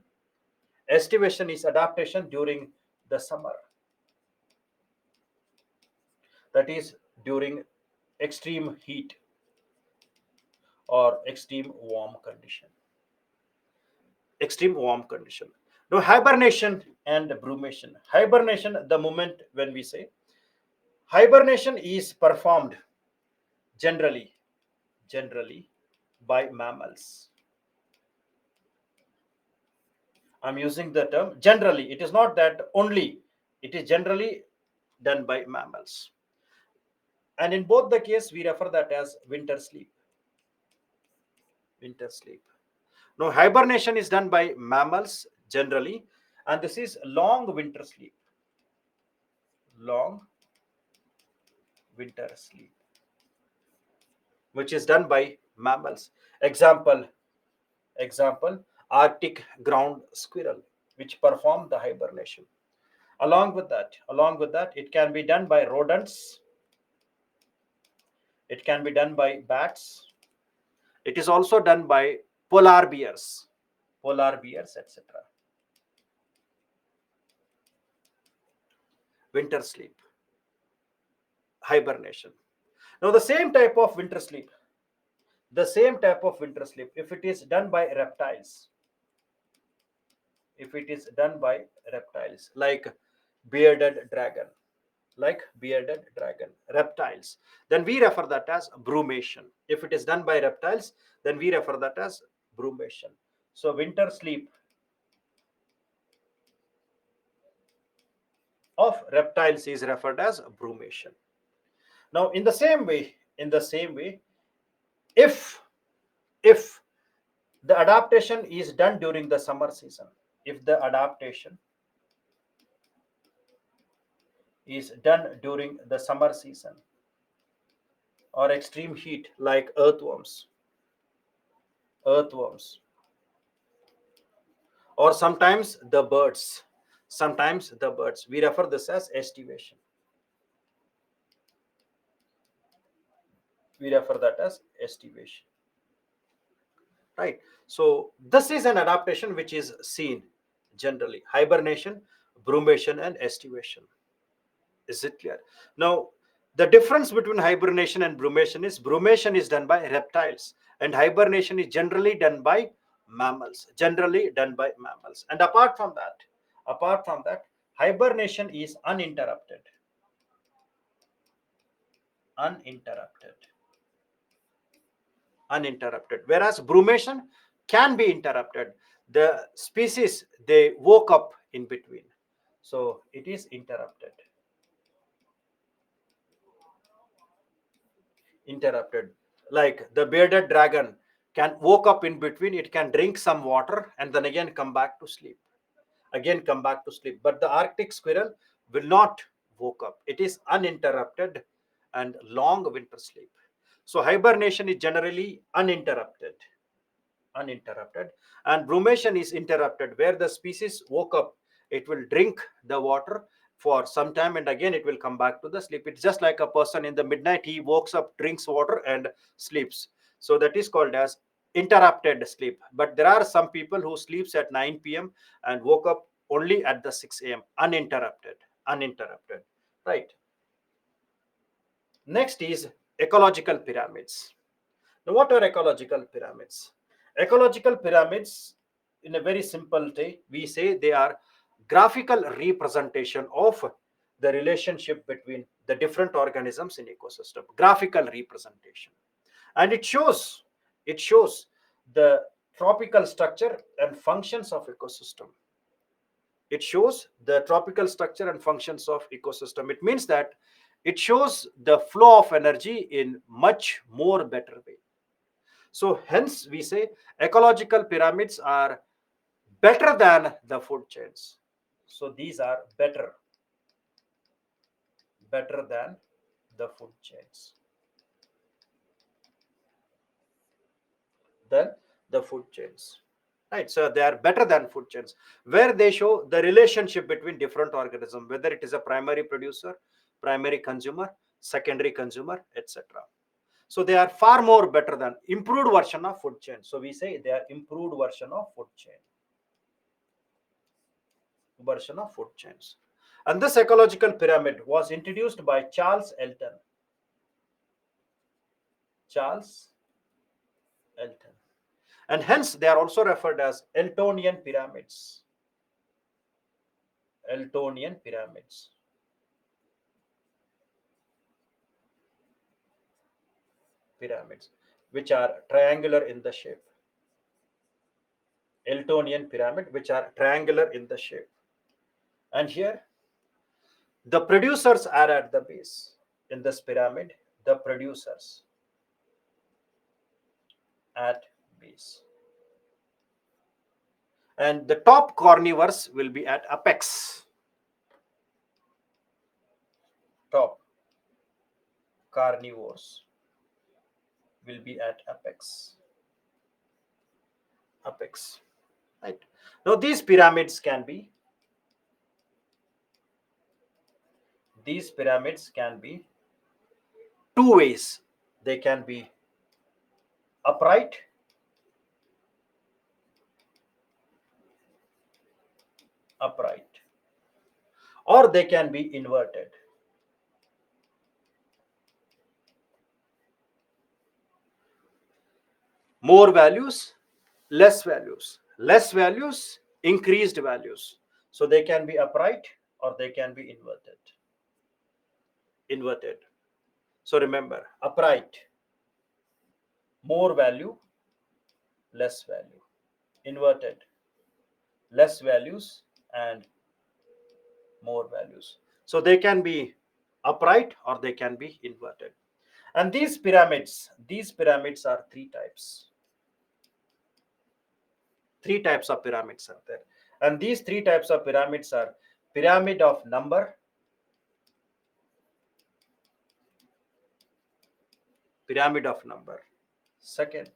is adaptation during the summer. that is during extreme heat or extreme warm condition. Extreme warm condition. Now, hibernation and brumation. Hibernation, the moment when we say hibernation is performed generally by mammals. I'm using the term generally. It is not that only, it is generally done by mammals. And in both the case, we refer that as winter sleep. Winter sleep. Now, hibernation is done by mammals generally, and this is long winter sleep. Long winter sleep, which is done by mammals. Example, Arctic ground squirrel, which perform the hibernation. Along with that, it can be done by rodents. It can be done by bats. It is also done by polar bears, etc. Winter sleep, hibernation. Now, the same type of winter sleep, if it is done by reptiles, like bearded dragon, reptiles, then we refer that as brumation. If it is done by reptiles, then we refer that as brumation. So winter sleep of reptiles is referred as brumation. Now, in the same way, if if the adaptation is done during the summer season, if the adaptation is done during the summer season or extreme heat, like earthworms, or sometimes the birds, we refer this as estivation. We refer that as estivation, right? So this is an adaptation which is seen generally: hibernation, brumation, and estivation. Is it clear? Now, the difference between hibernation and brumation is done by reptiles, and hibernation is generally done by mammals. And apart from that, hibernation is uninterrupted, uninterrupted. Whereas brumation can be interrupted. The species, they woke up in between, so it is interrupted. Like the bearded dragon can woke up in between, it can drink some water and then again come back to sleep. But the Arctic squirrel will not woke up. It is uninterrupted and long winter sleep. So hibernation is generally uninterrupted, and brumation is interrupted, where the species woke up, it will drink the water for some time and again it will come back to the sleep. It's just like a person in the midnight, he wakes up, drinks water and sleeps. So that is called as interrupted sleep. But there are some people who sleeps at 9 p.m. and woke up only at the 6 a.m. Uninterrupted, right? Next is ecological pyramids. Now, what are ecological pyramids? Ecological pyramids, in a very simple way, we say they are graphical representation of the relationship between the different organisms in ecosystem. Graphical representation, and it shows the tropical structure and functions of ecosystem. It shows the tropical structure and functions of ecosystem. It means that it shows the flow of energy in much more better way. So hence we say ecological pyramids are better than the food chains. So these are better than the food chains. Than the food chains. Right. So they are better than food chains, where they show the relationship between different organisms, whether it is a primary producer, primary consumer, secondary consumer, etc. So they are far more better than improved version of food chain. So we say they are improved version of food chains. And this ecological pyramid was introduced by Charles Elton. Charles Elton. And hence they are also referred as Eltonian pyramids. Eltonian pyramids. Pyramids, which are triangular in the shape. Eltonian pyramid, which are triangular in the shape. And here, the producers are at the base. In this pyramid, the producers at base. And the top carnivores will be at apex. Top carnivores will be at apex. Apex. Right. Now these pyramids can be two ways. They can be upright or they can be inverted. More values, less values, increased values. So they can be upright or they can be inverted. So remember, upright, more value, less value. Inverted, less values and more values. So they can be upright or they can be inverted. And these pyramids are three types. Three types of pyramids are there. And these three types of pyramids are pyramid of number, second,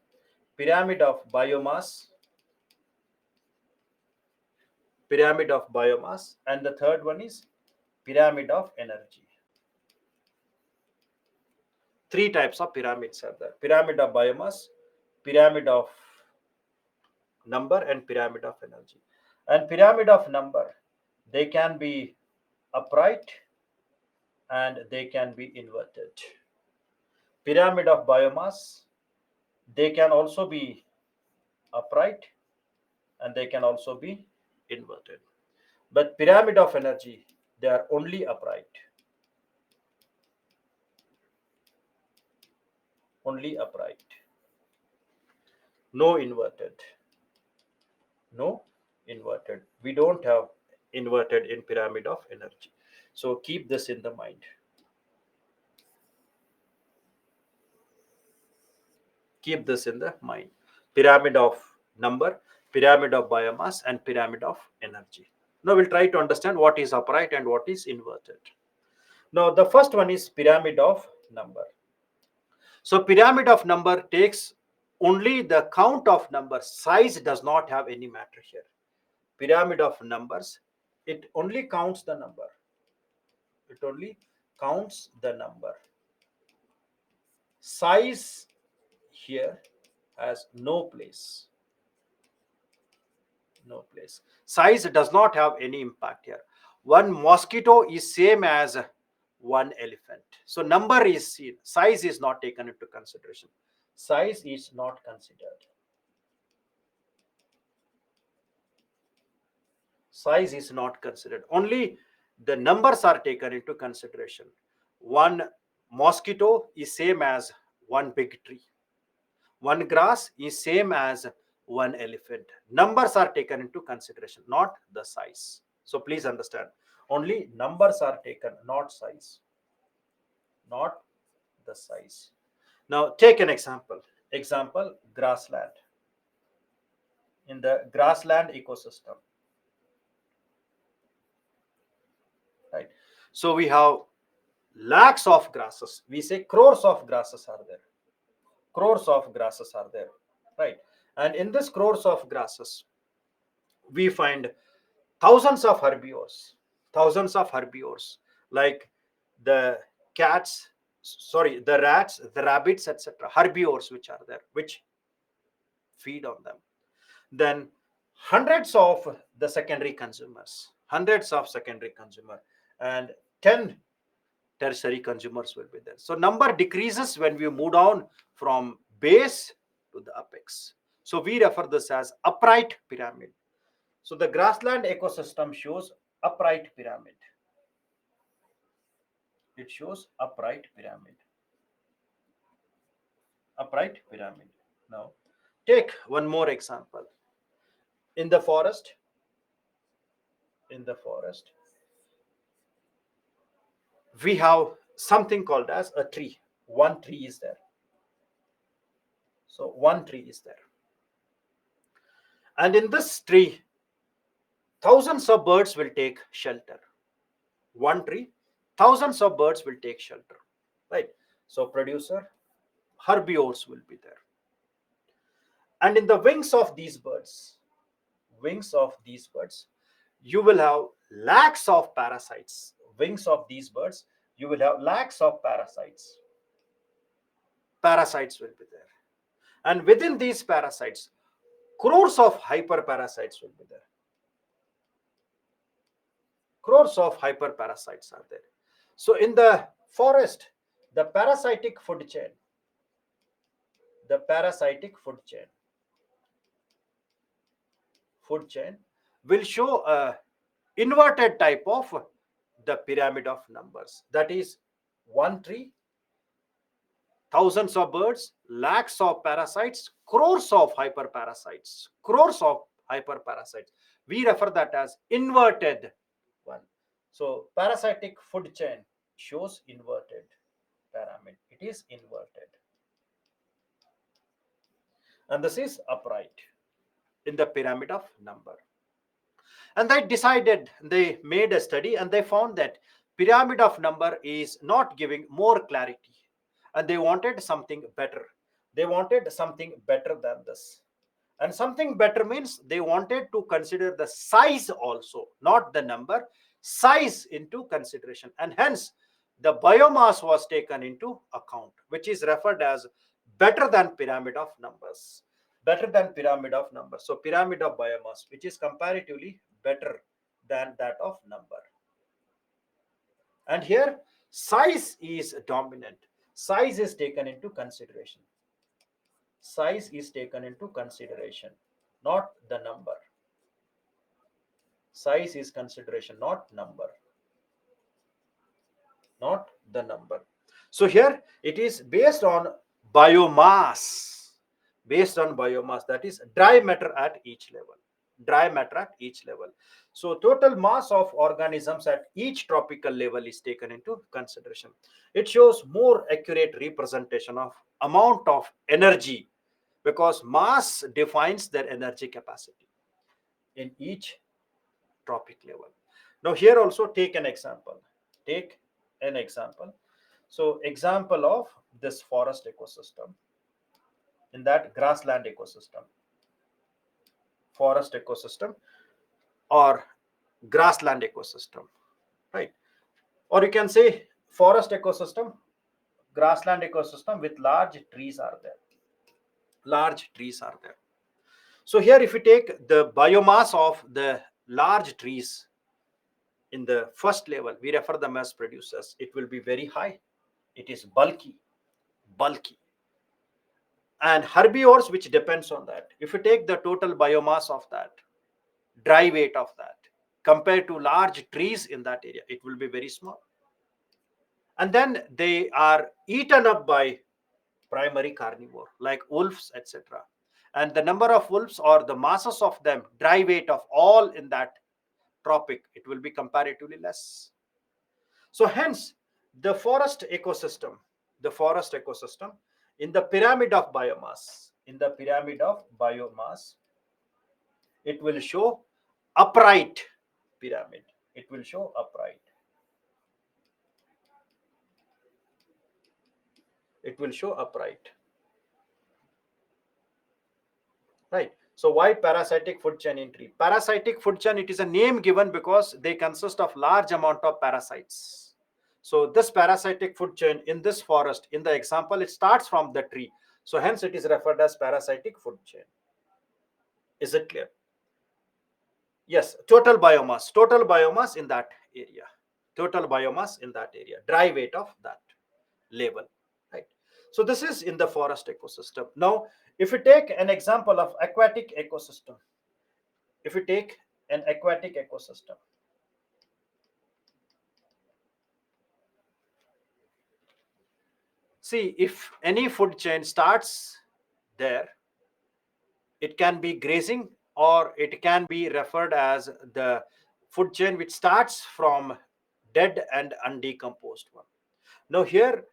pyramid of biomass, and the third one is pyramid of energy. Three types of pyramids are there: pyramid of biomass, pyramid of number, and pyramid of energy. And pyramid of number, they can be upright and they can be inverted. Pyramid of biomass, they can also be upright and they can also be inverted. But pyramid of energy, they are only upright. Only upright. No inverted. No inverted. We don't have inverted in pyramid of energy. So keep this in the mind. Keep this in the mind. Pyramid of number, pyramid of biomass, and pyramid of energy. Now we'll try to understand what is upright and what is inverted. Now the first one is pyramid of number. So pyramid of number takes only the count of numbers. Size does not have any matter here. Pyramid of numbers, it only counts the number. It only counts the number. Size here has no place. No place. Size does not have any impact here. One mosquito is same as one elephant. So number is seen. Size is not taken into consideration. Size is not considered. Size is not considered. Only the numbers are taken into consideration. One mosquito is same as one big tree. One grass is same as one elephant. Numbers are taken into consideration, not the size. So please understand, only numbers are taken, not size. Not the size. Now take an example. Example, grassland. In the grassland ecosystem, right? So we have lakhs of grasses. We say crores of grasses are there. Crores of grasses are there, right? And in this crores of grasses, we find thousands of herbivores, like the cats, sorry, the rats, the rabbits, etc. Herbivores which are there, which feed on them. Then hundreds of the secondary consumers, hundreds of secondary consumer. and 10 tertiary consumers will be there. So number decreases when we move down from base to the apex. So we refer this as upright pyramid. So the grassland ecosystem shows upright pyramid. It shows upright pyramid. Upright pyramid. Now, take one more example. In the forest, we have something called as a tree. One tree is there. So one tree is there. And in this tree, thousands of birds will take shelter. One tree, thousands of birds will take shelter. Right. So producer, herbivores will be there. And in the wings of these birds, you will have lakhs of parasites. Wings of these birds, you will have lakhs of parasites. Parasites will be there. And within these parasites, crores of hyperparasites will be there. Crores of hyperparasites are there. So in the forest, the parasitic food chain will show a inverted type of the pyramid of numbers. That is one tree, thousands of birds, lakhs of parasites, crores of hyperparasites. We refer that as inverted one. So parasitic food chain shows inverted pyramid. It is inverted. And this is upright in the pyramid of number. And they made a study and they found that pyramid of number is not giving more clarity. And they wanted something better. They wanted something better than this. And something better means they wanted to consider the size also, not the number, size into consideration. And hence, the biomass was taken into account, which is referred as better than pyramid of numbers. Better than pyramid of numbers. So pyramid of biomass, which is comparatively better than that of number. And here, size is dominant. Size is taken into consideration. Size is taken into consideration, not the number. Size is consideration, not number. Not the number. So here it is based on biomass. Based on biomass, that is dry matter at each level. Dry matter at each level. So total mass of organisms at each tropical level is taken into consideration. It shows more accurate representation of amount of energy, because mass defines their energy capacity in each tropic level. Now here also take an example. Take an example. So example of this forest ecosystem, in that grassland ecosystem, forest ecosystem or grassland ecosystem, right? Or you can say forest ecosystem, grassland ecosystem with large trees are there. Large trees are there. So here if you take the biomass of the large trees in the first level, we refer them as producers. It will be very high. It is bulky. And herbivores, which depends on that. If you take the total biomass of that, dry weight of that, compared to large trees in that area, it will be very small. And then they are eaten up by primary carnivore like wolves, etc. And the number of wolves or the masses of them, dry weight of all in that tropic, it will be comparatively less. So hence the forest ecosystem in the pyramid of biomass, it will show upright pyramid. It will show upright. It will show upright. Right. So why parasitic food chain in tree? Parasitic food chain, it is a name given because they consist of large amount of parasites. So this parasitic food chain in this forest, in the example, it starts from the tree. So hence it is referred as parasitic food chain. Is it clear? Yes, total biomass in that area. total biomass in that area, dry weight of that level, right? So this is in the forest ecosystem. Now, if we take an example of aquatic ecosystem, if we take an aquatic ecosystem, see, if any food chain starts there, it can be grazing, or it can be referred as the food chain which starts from dead and undecomposed one. Now here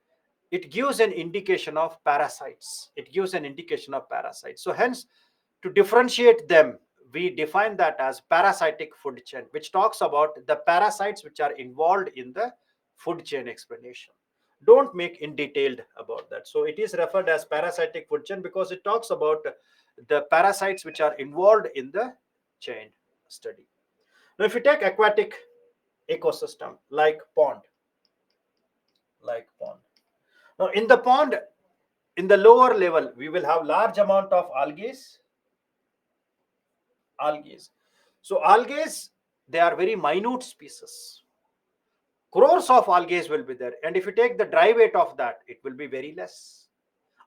it gives an indication of parasites. It gives an indication of parasites. So hence, to differentiate them, we define that as parasitic food chain, which talks about the parasites which are involved in the food chain explanation. Don't make in detailed about that. So it is referred as parasitic food chain because it talks about the parasites which are involved in the chain study. Now, if you take aquatic ecosystem like pond. Now, in the pond, in the lower level, we will have large amount of algae. So algae, they are very minute species. Crores of algae will be there, and if you take the dry weight of that, it will be very less.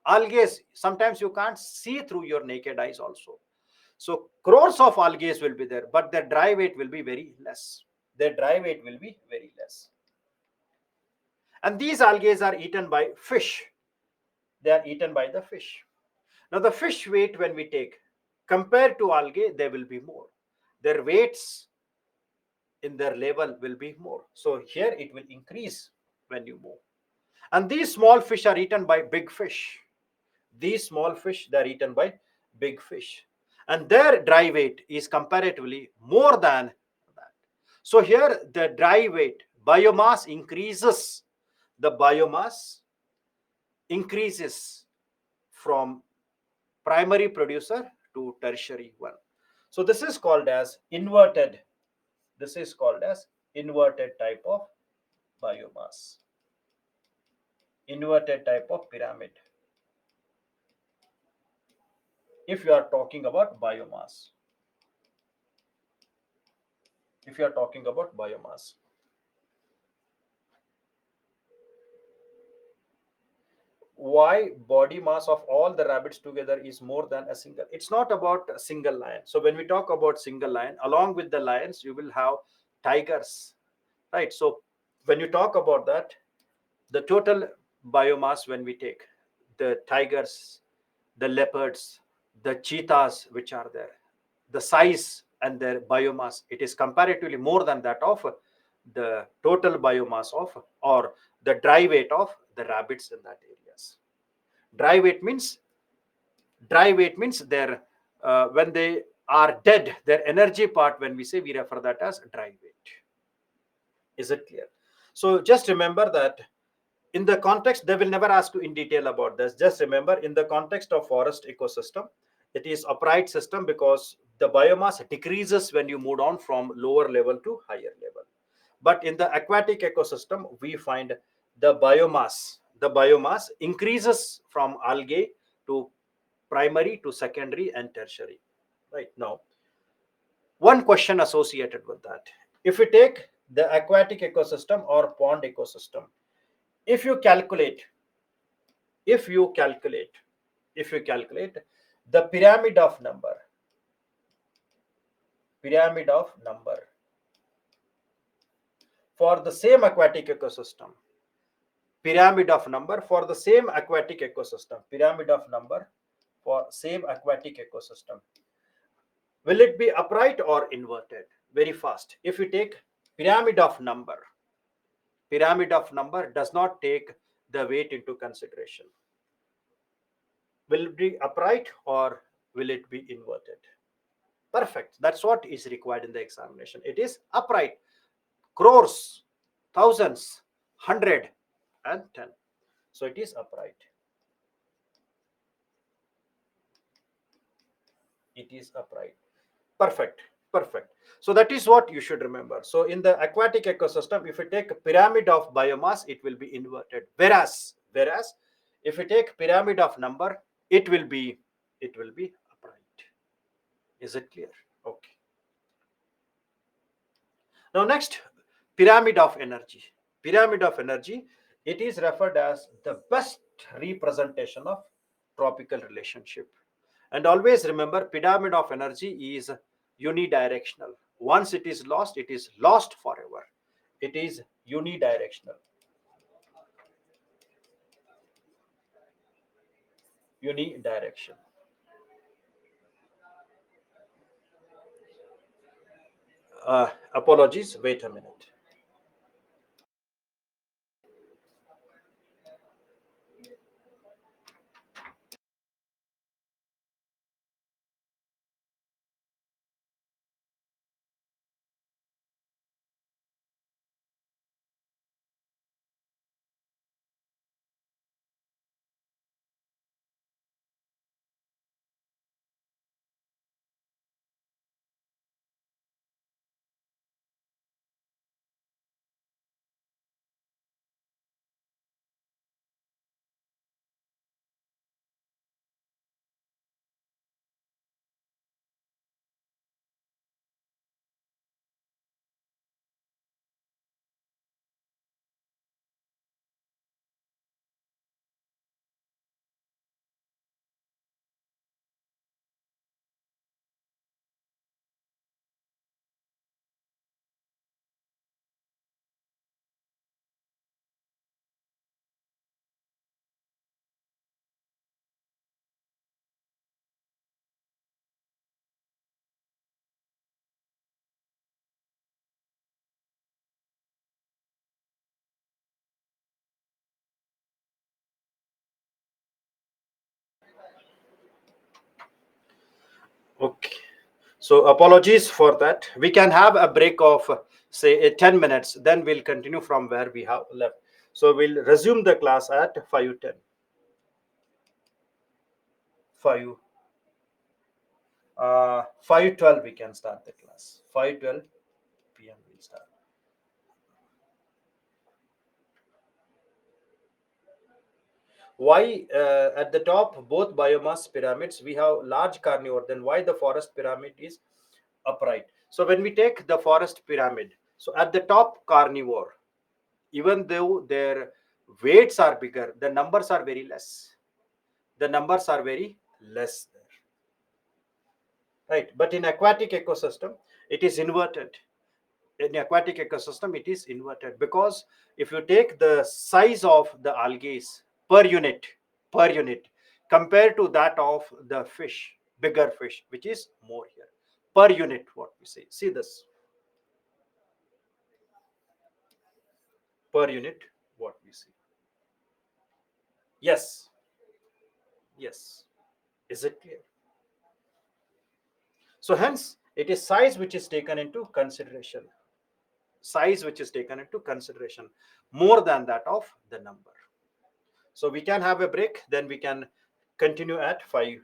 Algae, sometimes you can't see through your naked eyes also. So crores of algae will be there, but their dry weight will be very less. Their dry weight will be very less. And these algae are eaten by fish. They are eaten by the fish. Now the fish weight, when we take compared to algae, they will be more. Their weights in their level will be more. So here it will increase when you move. And these small fish are eaten by big fish. These small fish, they are eaten by big fish. And their dry weight is comparatively more than that. So here the dry weight, biomass increases. The biomass increases from primary producer to tertiary one. So this is called as inverted. This is called as inverted type of biomass. Inverted type of pyramid. If you are talking about biomass. If you are talking about biomass. Why body mass of all the rabbits together is more than a single? It's not about a single lion. So when we talk about single lion, along with the lions, you will have tigers, right? So when you talk about that, the total biomass, when we take the tigers, the leopards, the cheetahs which are there, the size and their biomass, it is comparatively more than that of the total biomass of, or the dry weight of the rabbits in that areas. Dry weight means their when they are dead, their energy part, when we say, we refer that as dry weight. Is it clear? So just remember that in the context, they will never ask you in detail about this. Just remember, in the context of forest ecosystem, it is upright system because the biomass decreases when you move on from lower level to higher level. But in the aquatic ecosystem, we find the biomass increases from algae to primary to secondary and tertiary. Right now, one question associated with that. If we take the aquatic ecosystem or pond ecosystem, if you calculate if you calculate if you calculate the pyramid of number for the same aquatic ecosystem, pyramid of number for the same aquatic ecosystem pyramid of number for same aquatic ecosystem, will it be upright or inverted? Very fast. If you take pyramid of number does not take the weight into consideration. Will it be upright or will it be inverted? Perfect. That's what is required in the examination. It is upright. Crores, thousands, 110. So it is upright. It is upright. Perfect. Perfect. So that is what you should remember. So in the aquatic ecosystem, if you take a pyramid of biomass, it will be inverted. Whereas if you take pyramid of number, it will be upright. Is it clear? Okay. Now next, Pyramid of energy. Pyramid of energy, it is referred as the best representation of tropical relationship. And always remember, pyramid of energy is unidirectional. Once it is lost forever. It is unidirectional. Unidirection. Apologies, wait a minute. Okay. So apologies for that. We can have a break of say 10 minutes, then we'll continue from where we have left. So we'll resume the class at 5:10. 5 5:12 we can start the class. 5:12 p.m. we'll start. Why at the top both biomass pyramids we have large carnivore, then why the forest pyramid is upright? So when we take the forest pyramid, so at the top carnivore, even though their weights are bigger, the numbers are very less. The numbers are very less there, right? But in aquatic ecosystem, it is inverted. In aquatic ecosystem, it is inverted because if you take the size of the algae per unit, compared to that of the fish, bigger fish, which is more here per unit, what we say. See this per unit, what we see. Yes, yes. Is it clear? So hence, it is size which is taken into consideration. Size which is taken into consideration more than that of the number. So we can have a break, then we can continue at 5:12.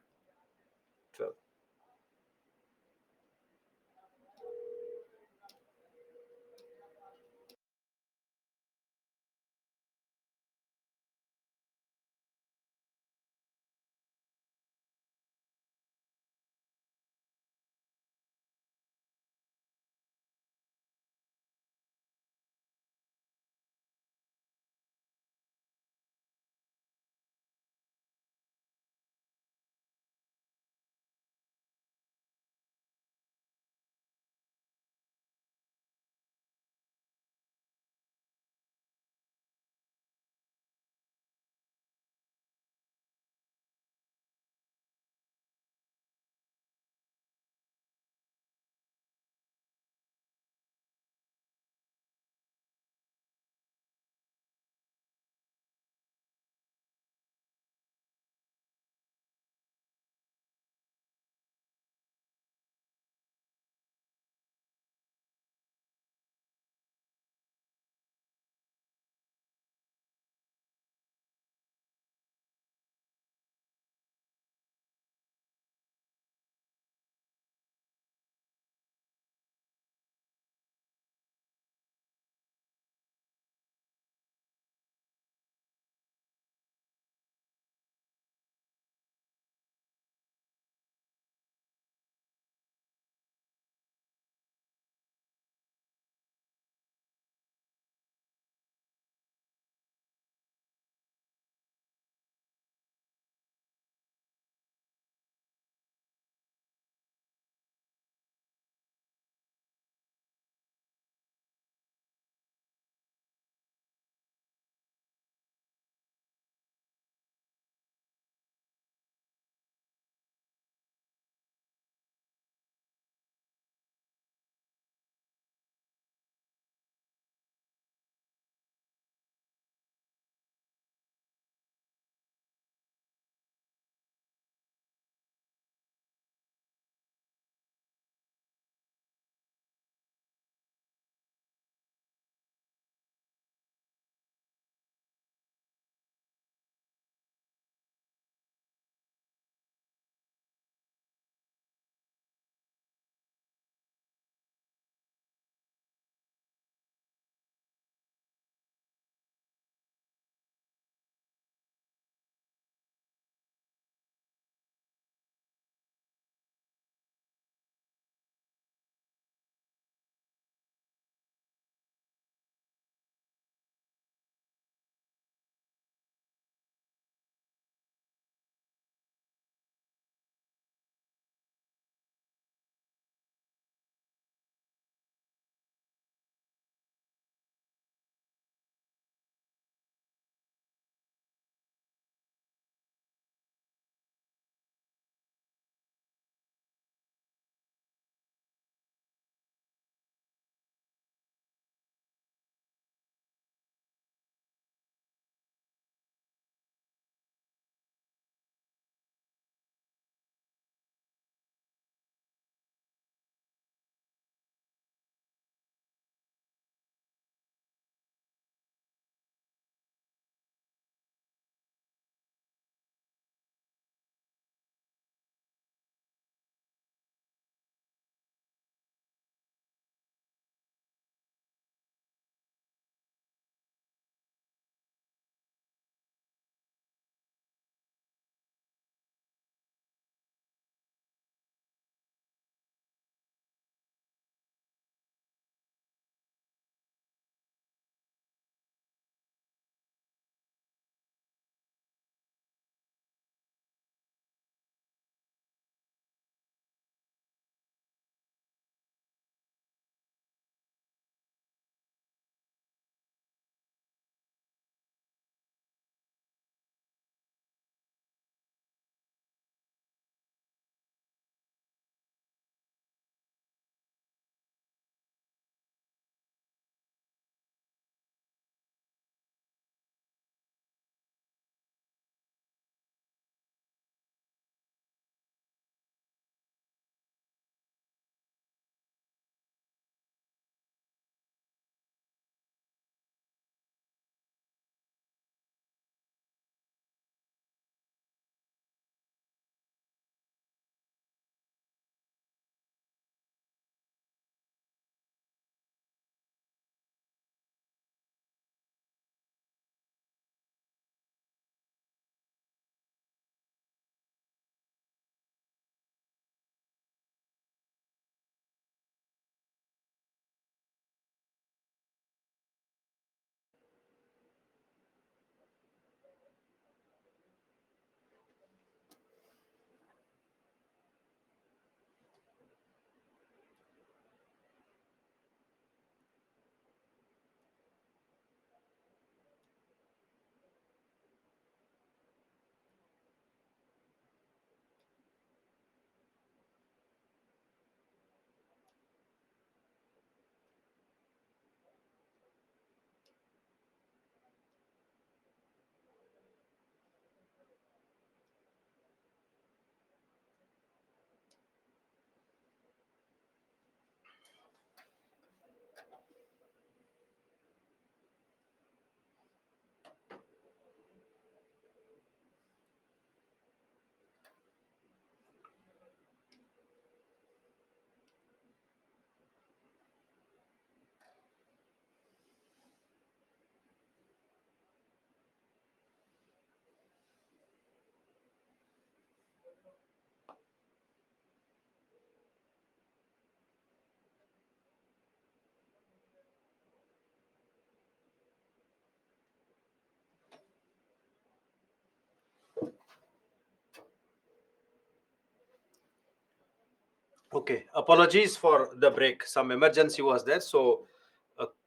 Okay, apologies for the break. Some emergency was there, so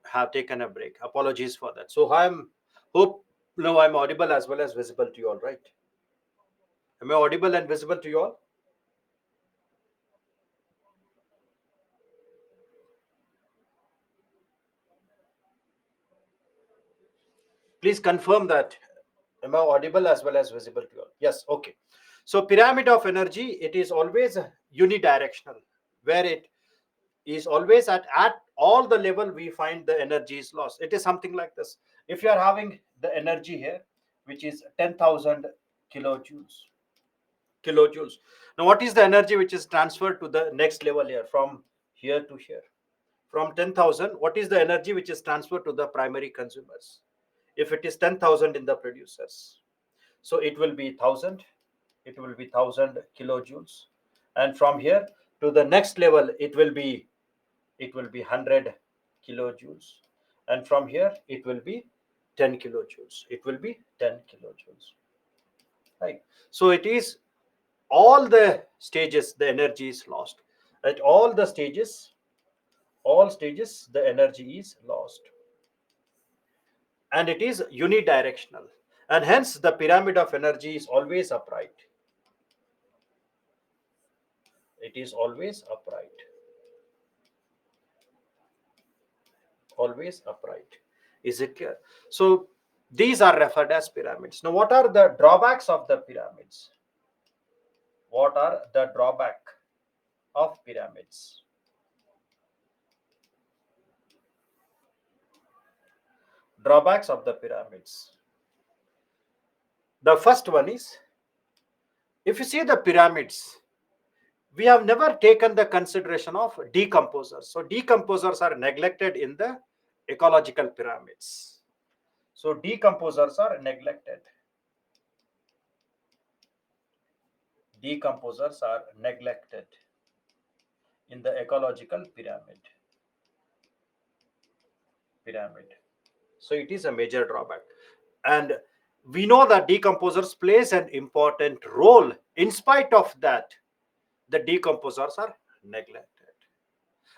have taken a break. Apologies for that. So I'm hope now I'm audible as well as visible to you all, right? Am I audible and visible to you all? Please confirm that. Am I audible as well as visible to you all? Yes, okay. So pyramid of energy, it is always unidirectional, where it is always at all the level we find the energy is lost. It is something like this. If you are having the energy here, which is 10,000 kilojoules, kilojoules. Now, what is the energy which is transferred to the next level here from here to here? From 10,000, what is the energy which is transferred to the primary consumers? If it is 10,000 in the producers, so it will be 1,000, it will be 1,000 kilojoules, and from here to the next level, it will be 100 kilojoules, and from here it will be 10 kilojoules. It will be 10 kilojoules, right? So it is all the stages the energy is lost. At all stages the energy is lost, and it is unidirectional, and hence the pyramid of energy is always upright. It is always upright, always upright. Is it clear? So these are referred as pyramids. Now, what are the drawbacks of the pyramids? What are the drawback of pyramids? Drawbacks of the pyramids. The first one is, if you see the pyramids, we have never taken the consideration of decomposers. So decomposers are neglected in the ecological pyramids. So decomposers are neglected. Decomposers are neglected in the ecological pyramid. So it is a major drawback. And we know that decomposers plays an important role. In spite of that, the decomposers are neglected.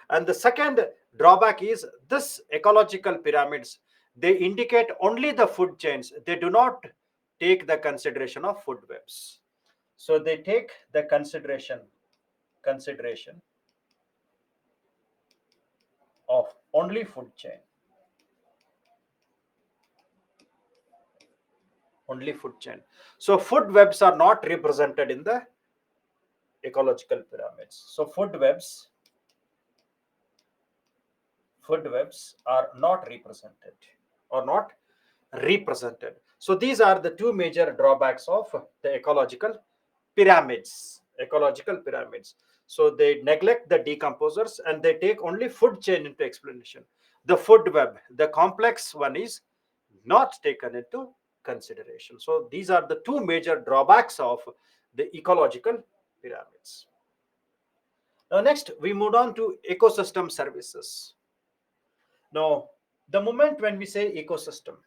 And the second drawback is this ecological pyramids, they indicate only the food chains. They do not take the consideration of food webs. So they take the consideration of only food chain. Only food chain. So food webs are not represented in the ecological pyramids. So food webs are not represented. So these are the two major drawbacks of the ecological pyramids. So they neglect the decomposers and they take only food chain into explanation. The food web, the complex one, is not taken into consideration. So these are the two major drawbacks of the ecological pyramids. Now next we move on to ecosystem services. Now, the moment when we say ecosystem,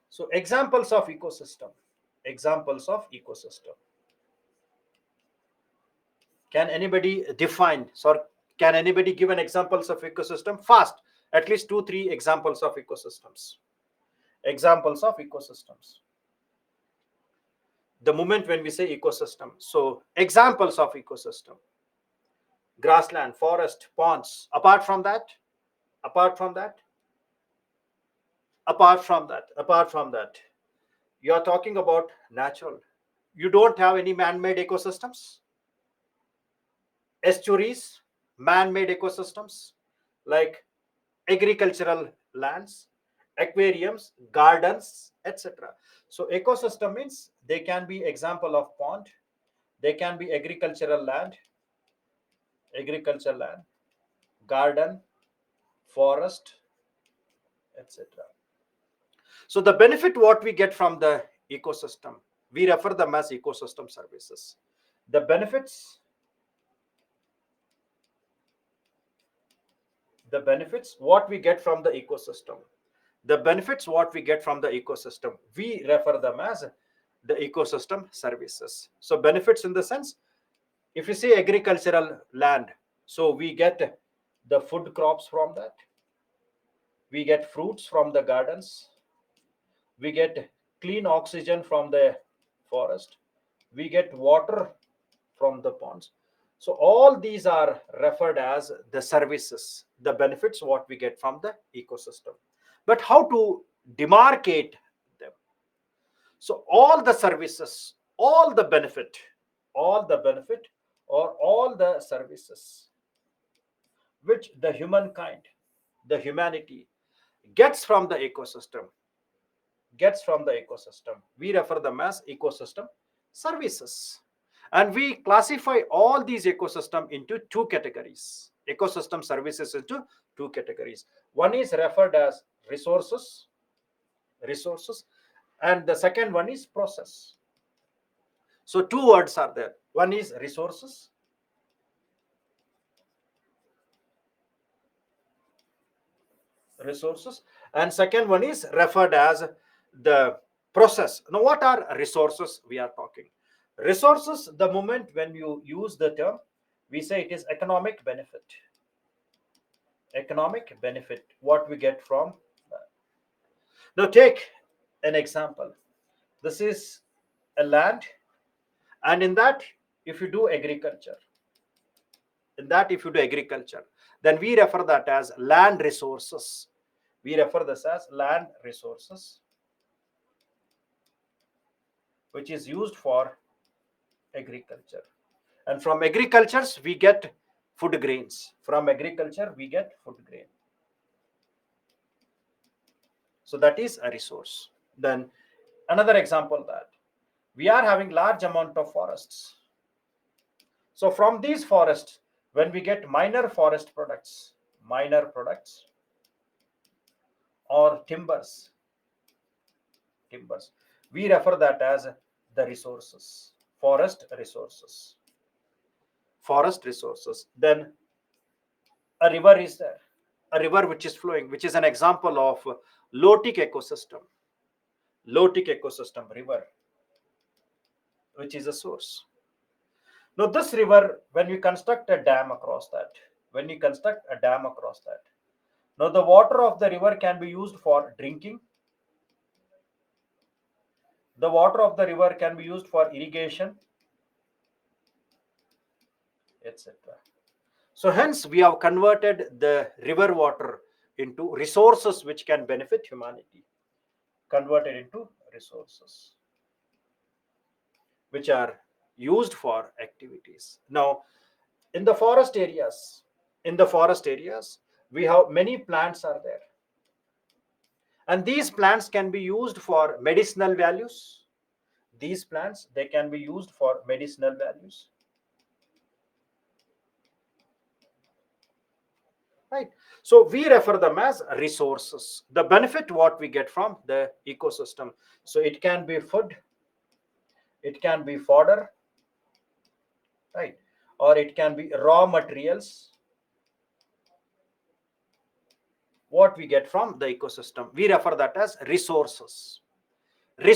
so examples of ecosystem. Can anybody define, or can anybody give an examples of ecosystem fast? At least 2 3 examples of ecosystems. Examples of ecosystems. The moment when we say ecosystem, so examples of ecosystem: grassland, forest, ponds. Apart from that, apart from that, you are talking about natural. You don't have any man-made ecosystems. Estuaries, man-made ecosystems like agricultural lands, aquariums, gardens, etc. So ecosystem means they can be example of pond, they can be agricultural land, garden, forest, etc. So the benefit what we get from the ecosystem, we refer them as ecosystem services. The benefits what we get from the ecosystem, we refer them as the ecosystem services. So benefits in the sense, If you see agricultural land, so we get the food crops from that, we get fruits from the gardens, we get clean oxygen from the forest, we get water from the ponds. So all these are referred as the services, the benefits what we get from the ecosystem. But how to demarcate them? So all the services, all the benefit, all the benefit, or all the services which the humankind, the humanity gets from the ecosystem, we refer them as ecosystem services. And we classify all these ecosystem into two categories, ecosystem services into two categories. One is referred as resources, and the second one is process. So two words are there. One is resources, and second one is referred as the process. Now what are resources we are talking? Resources, the moment when you use the term, we say it is economic benefit what we get from that. Now take an example. This is a land, and in that, if you do agriculture, then we refer that as land resources. We refer this as land resources, which is used for agriculture. And from agricultures we get food grains. From agriculture we get food grain. So that is a resource. Then another example, that we are having large amount of forests. So from these forests, when we get minor products or timbers, we refer that as the resources, forest resources. Then a river is there, a river which is flowing, which is an example of low-tech ecosystem river, which is a source. Now this river, when we construct a dam across that, now the water of the river can be used for drinking, the water of the river can be used for irrigation, etc. So hence we have converted the river water into resources which can benefit humanity, converted into resources which are used for activities. Now in the forest areas, we have many plants are there, and these plants can be used for medicinal values. These plants, they can be used for medicinal values, right? So we refer them as resources, the benefit what we get from the ecosystem. So it can be food, it can be fodder, right? Or it can be raw materials what we get from the ecosystem. We refer that as resources. Now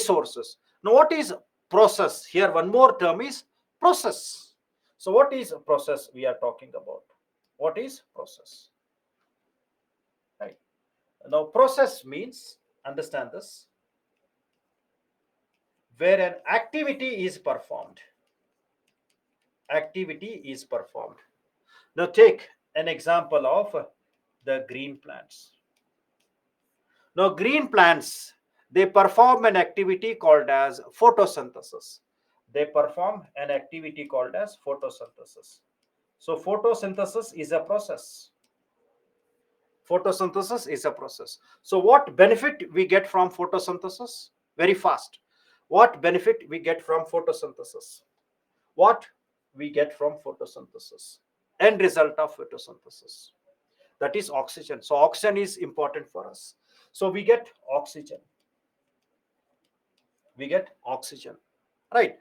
what is process? Here one more term is process. So what is a process we are talking about? What is process, right? Now process means, understand this, where an activity is performed. Now take an example of the green plants. Now green plants, they perform an activity called as photosynthesis. So photosynthesis is a process. So what benefit we get from photosynthesis? Very fast. What benefit we get from photosynthesis? What we get from photosynthesis? End result of photosynthesis, that is oxygen. So oxygen is important for us. So we get oxygen, right?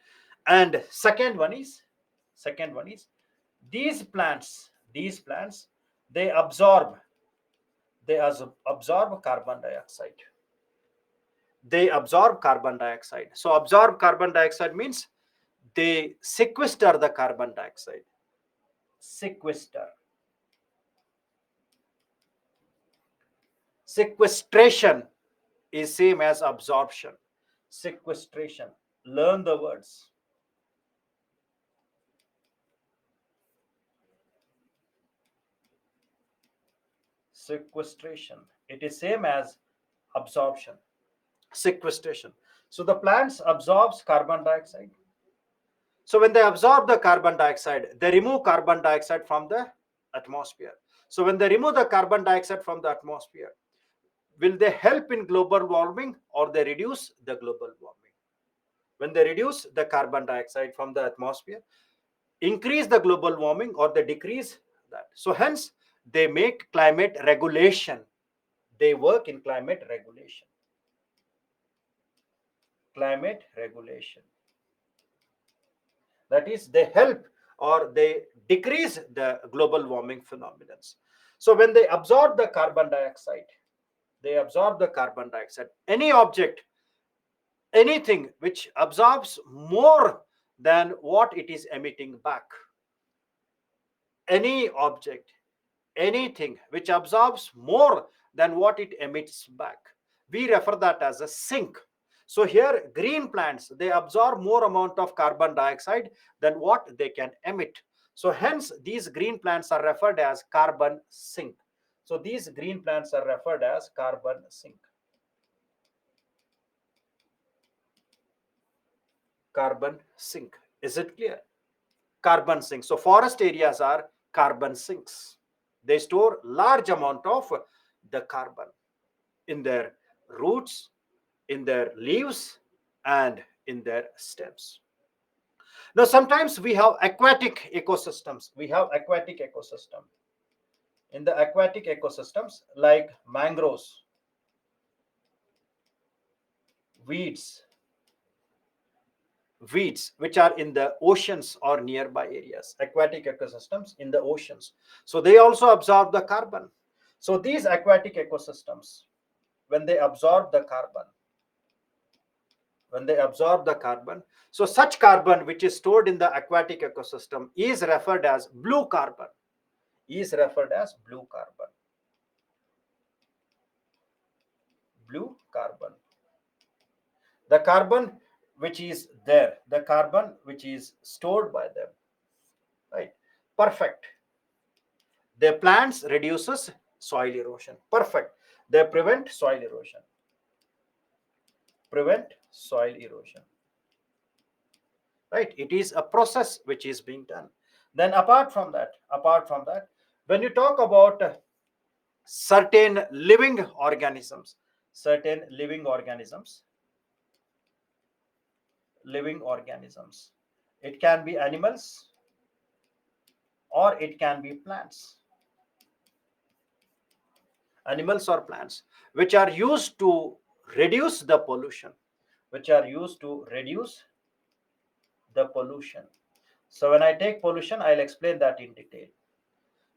And second one is these plants, they absorb carbon dioxide. So absorb carbon dioxide means they sequester the carbon dioxide. Sequester. Sequestration is same as absorption. Sequestration. Learn the words. Sequestration. It is same as absorption. Sequestration. So the plants absorbs carbon dioxide. So when they absorb the carbon dioxide, they remove carbon dioxide from the atmosphere. So when they remove the carbon dioxide from the atmosphere, will they help in global warming or they reduce the global warming? When they reduce the carbon dioxide from the atmosphere, increase the global warming or they decrease that. So hence they make climate regulation. They work in climate regulation. Climate regulation. That is, they help or they decrease the global warming phenomenon. So when they absorb the carbon dioxide, they absorb the carbon dioxide. Any object, anything which absorbs more than what it is emitting back, any object, anything which absorbs more than what it emits back, we refer that as a sink. So here green plants, they absorb more amount of carbon dioxide than what they can emit. So hence these green plants are referred as carbon sink. So these green plants are referred as carbon sink. Carbon sink. Is it clear? Carbon sinks. So forest areas are carbon sinks. They store large amount of the carbon in their roots, in their leaves, and in their stems. Now sometimes we have aquatic ecosystems. We have aquatic ecosystem. In the aquatic ecosystems like mangroves, weeds, which are in the oceans or nearby areas, aquatic ecosystems in the oceans, so they also absorb the carbon. So these aquatic ecosystems, when they absorb the carbon, so such carbon which is stored in the aquatic ecosystem is referred as blue carbon. Blue carbon. The carbon which is there, the carbon which is stored by them, right? Perfect. The plants reduces soil erosion. Perfect. They prevent soil erosion. Right? It is a process which is being done. Then apart from that, when you talk about certain living organisms, it can be animals or it can be plants. Animals or plants which are used to reduce the pollution. So when I take pollution, I'll explain that in detail.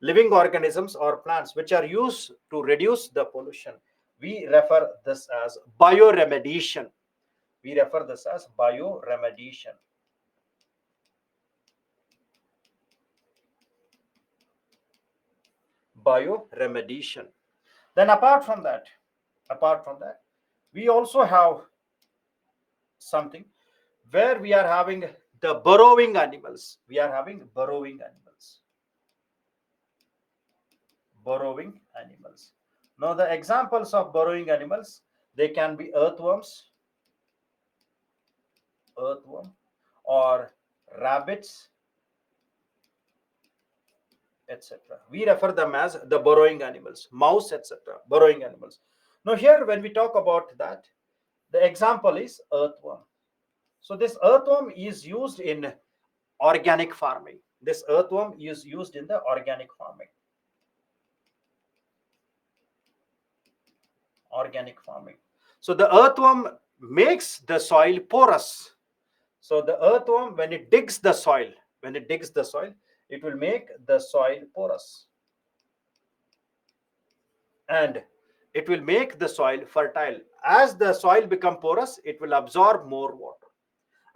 Living organisms or plants which are used to reduce the pollution, we refer this as bioremediation. Bioremediation. Then apart from that, we also have something where we are having the burrowing animals. Now the examples of burrowing animals, they can be earthworms or rabbits, etc. We refer them as the burrowing animals, mouse, etc. Burrowing animals. Now here when we talk about that, the example is earthworm. So this earthworm is used in organic farming. So the earthworm makes the soil porous. So the earthworm, when it digs the soil, it will make the soil porous. And it will make the soil fertile. As the soil become porous, it will absorb more water.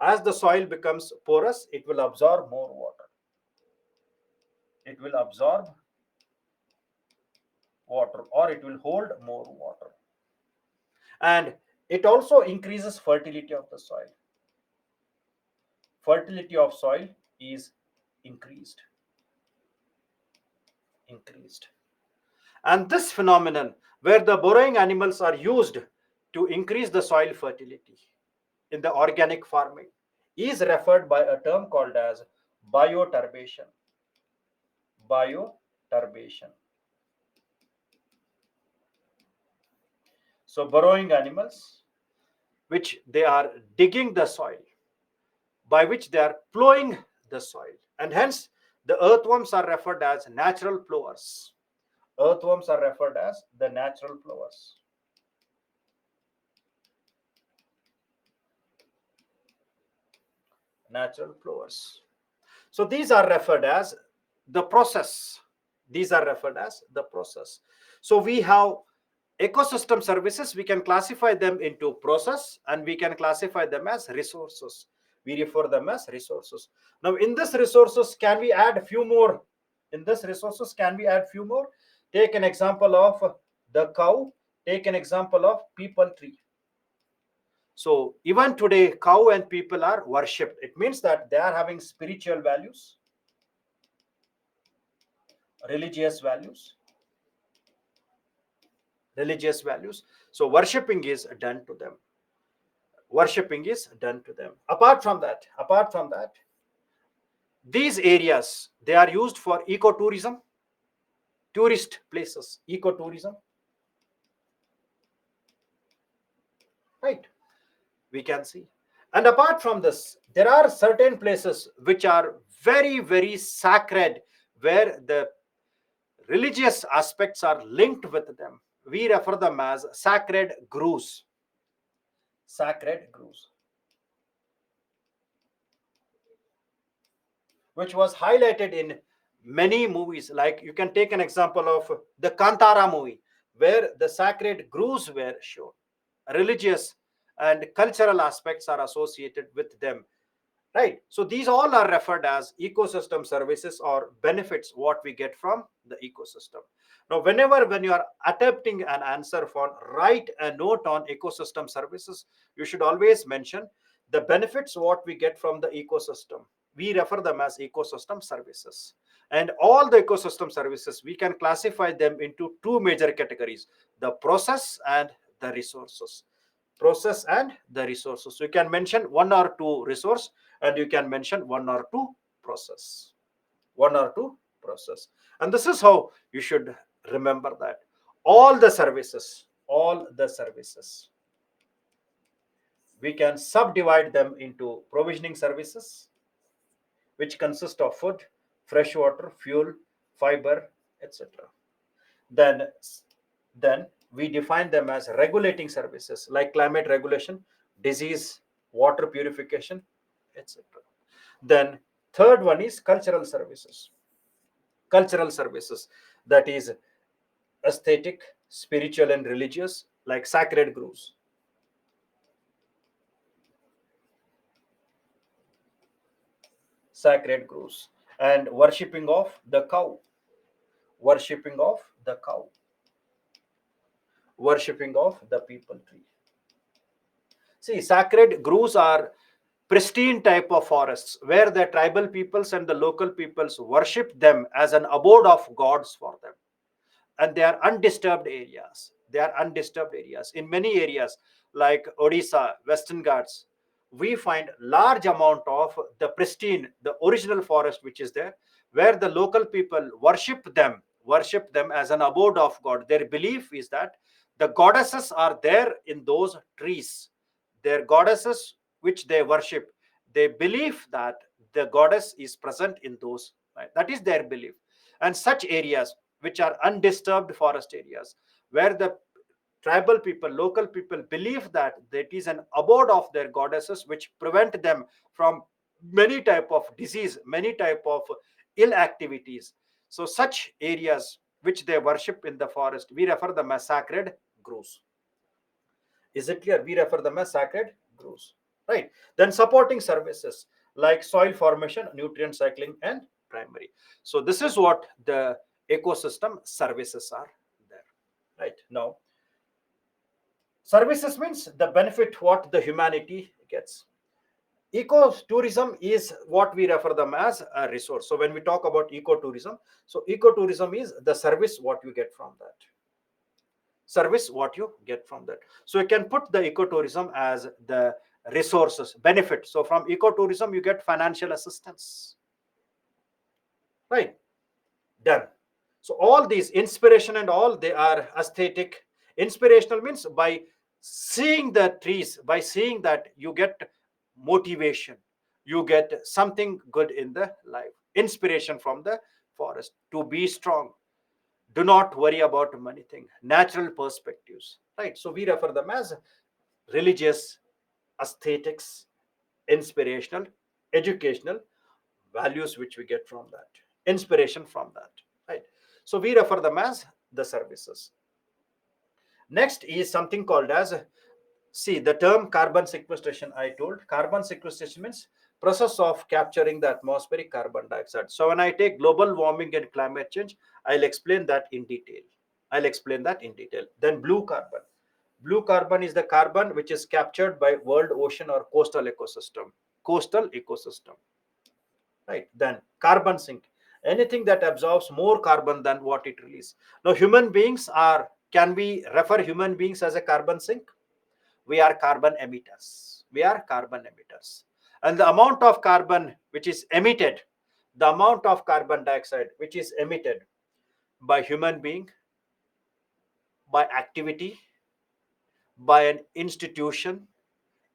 As the soil becomes porous, it will absorb more water. It will absorb water, or it will hold more water. And it also increases fertility of the soil. Fertility of soil is increased. Increased. And this phenomenon, where the burrowing animals are used to increase the soil fertility in the organic farming, is referred by a term called as bioturbation. Bioturbation. So burrowing animals, which they are digging the soil, by which they are plowing the soil, and hence the earthworms are referred as natural plowers. Earthworms are referred as the natural plowers. Natural plowers. So these are referred as the process. These are referred as the process. So we have ecosystem services. We can classify them into process, and we can classify them as resources. We refer them as resources. Now in this resources, can we add a few more? In this resources, can we add few more? Take an example of the cow. Take an example of people tree. So even today, cow and people are worshipped. It means that they are having spiritual values, religious values, religious values. So worshipping is done to them. Worshipping is done to them. Apart from that, these areas, they are used for ecotourism, tourist places, ecotourism, right? We can see. And apart from this, there are certain places which are very, very sacred, where the religious aspects are linked with them. We refer them as sacred groves. Sacred groves, which was highlighted in many movies. Like you can take an example of the Kantara movie, where the sacred groves were shown. Religious and cultural aspects are associated with them, right? So these all are referred as ecosystem services, or benefits what we get from the ecosystem. Now whenever, when you are attempting an answer for write a note on ecosystem services, you should always mention the benefits what we get from the ecosystem. We refer them as ecosystem services. And all the ecosystem services, we can classify them into two major categories: the process and the resources. Process and the resources. So you can mention one or two resource, and you can mention one or two process. One or two process. And this is how you should remember that all the services, we can subdivide them into provisioning services, which consist of food, fresh water, fuel, fiber, etc. Then then we define them as regulating services, like climate regulation, disease, water purification, etc. Then third one is cultural services. Cultural services, that is aesthetic, spiritual and religious, like sacred groves. Sacred groves. And worshipping of the cow. Worshipping of the cow. Worshipping of the people tree. See, sacred groves are pristine type of forests, where the tribal peoples and the local peoples worship them as an abode of gods for them. And they are undisturbed areas. They are undisturbed areas. In many areas like Odisha, Western Ghats, we find large amount of the pristine, the original forest which is there, where the local people worship them as an abode of God. Their belief is that the goddesses are there in those trees. Their goddesses which they worship, they believe that the goddess is present in those, right? That is their belief. And such areas, which are undisturbed forest areas, where the tribal people, local people believe that that is an abode of their goddesses, which prevent them from many type of disease, many type of ill activities. So such areas which they worship in the forest, we refer them as sacred groves. Is it clear? We refer them as sacred groves, right? Then supporting services like soil formation, nutrient cycling, and primary. So this is what the ecosystem services are there, right? Now, services means the benefit what the humanity gets. Ecotourism is what we refer them as a resource. So when we talk about ecotourism, so ecotourism is the service what you get from that. Service what you get from that. So you can put the ecotourism as the resources benefit. So from ecotourism you get financial assistance, right? Done. So all these inspiration and all, they are aesthetic. Inspirational means by seeing the trees, by seeing that you get motivation, you get something good in the life. Inspiration from the forest to be strong. Do not worry about many things. Natural perspectives, right? So we refer them as religious, aesthetics, inspirational, educational, values which we get from that, inspiration from that, right? So we refer them as the services. Next is something called as, see, the term carbon sequestration. I told carbon sequestration means process of capturing the atmospheric carbon dioxide. So when I take global warming and climate change, I'll explain that in detail. Then blue carbon is the carbon which is captured by world ocean or coastal ecosystem, right? Then carbon sink, anything that absorbs more carbon than what it releases. Now human beings are, can we refer human beings as a carbon sink? We are carbon emitters. And the amount of carbon which is emitted, the amount of carbon dioxide which is emitted by human being, by activity, by an institution,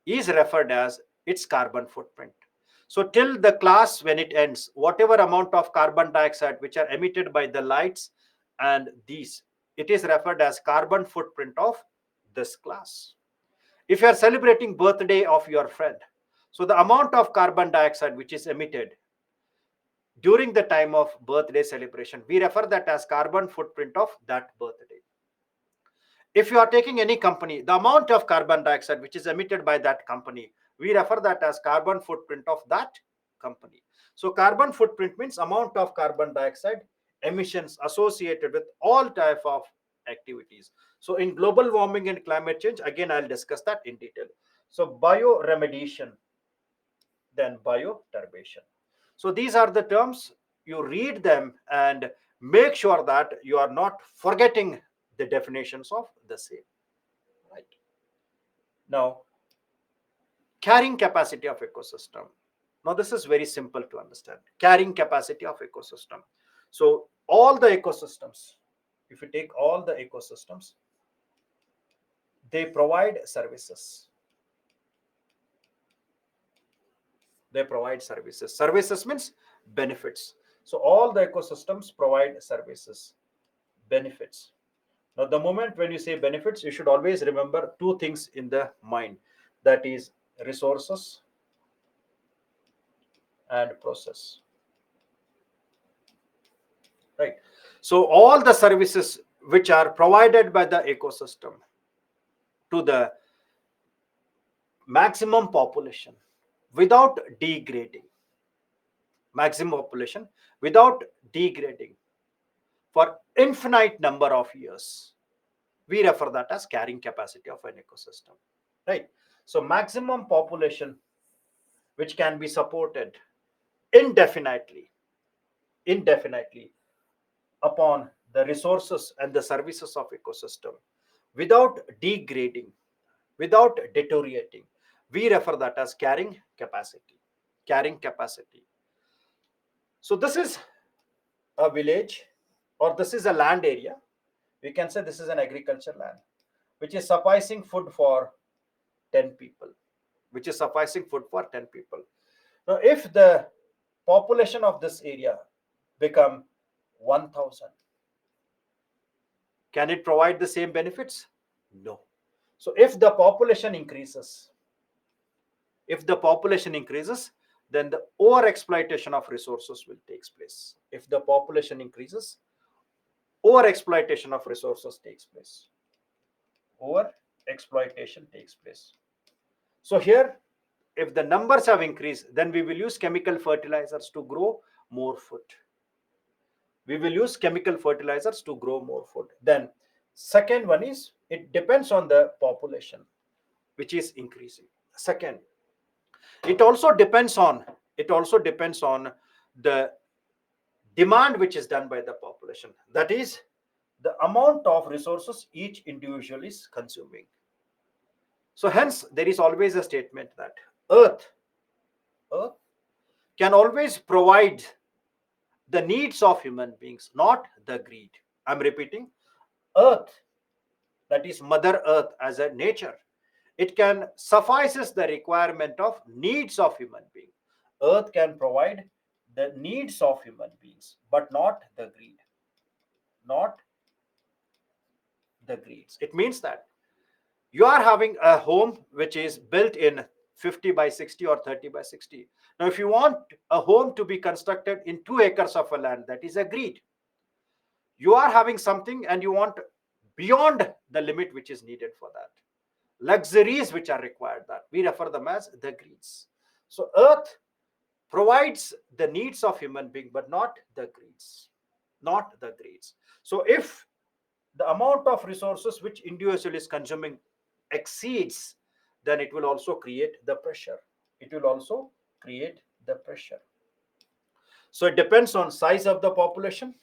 is referred as its carbon footprint. So till the class when it ends, whatever amount of carbon dioxide which are emitted by the lights and these, it is referred as carbon footprint of this class. If you are celebrating birthday of your friend, so the amount of carbon dioxide which is emitted during the time of birthday celebration, we refer that as carbon footprint of that birthday. If you are taking any company, the amount of carbon dioxide which is emitted by that company, we refer that as carbon footprint of that company. So carbon footprint means amount of carbon dioxide emissions associated with all type of activities. So in global warming and climate change, again I'll discuss that in detail. So bioremediation, then bioturbation. So these are the terms. You read them and make sure that you are not forgetting the definitions of the same, right? Now, carrying capacity of ecosystem. Now this is very simple to understand. Carrying capacity of ecosystem. So all the ecosystems, if you take all the ecosystems, they provide services. Services means benefits. So all the ecosystems provide services, benefits. Now the moment when you say benefits, you should always remember two things in the mind, that is resources and process, right? So all the services which are provided by the ecosystem to the maximum population without degrading, maximum population without degrading for infinite number of years, we refer that as carrying capacity of an ecosystem, right? So maximum population which can be supported indefinitely, indefinitely upon the resources and the services of ecosystem without degrading, without deteriorating, we refer that as carrying capacity. Carrying capacity. So this is a village, or this is a land area. We can say this is an agriculture land which is sufficing food for 10 people, which is sufficing food for 10 people. Now if the population of this area become 1000, can it provide the same benefits? No. So if the population increases, then the over exploitation of resources will take place. If the population increases, over exploitation of resources takes place. Over exploitation takes place. So here if the numbers have increased, then we will use chemical fertilizers to grow more food. We will use chemical fertilizers to grow more food. Then second one is, it depends on the population which is increasing. Second, it also depends on the demand which is done by the population, that is the amount of resources each individual is consuming. So hence there is always a statement that earth can always provide the needs of human beings, not the greed. I'm repeating, earth, that is mother earth as a nature, it can suffices the requirement of needs of human being. Earth can provide the needs of human beings, but not the greed. Not the greeds. It means that you are having a home which is built in 50 by 60 or 30 by 60. Now, if you want a home to be constructed in 2 acres of a land, that is a greed. You are having something and you want beyond the limit which is needed for that. Luxuries which are required, that we refer them as the greeds. So earth provides the needs of human being, but not the greeds. Not the greeds. So if the amount of resources which individual is consuming exceeds, then it will also create the pressure. It will also create the pressure. So it depends on size of the population,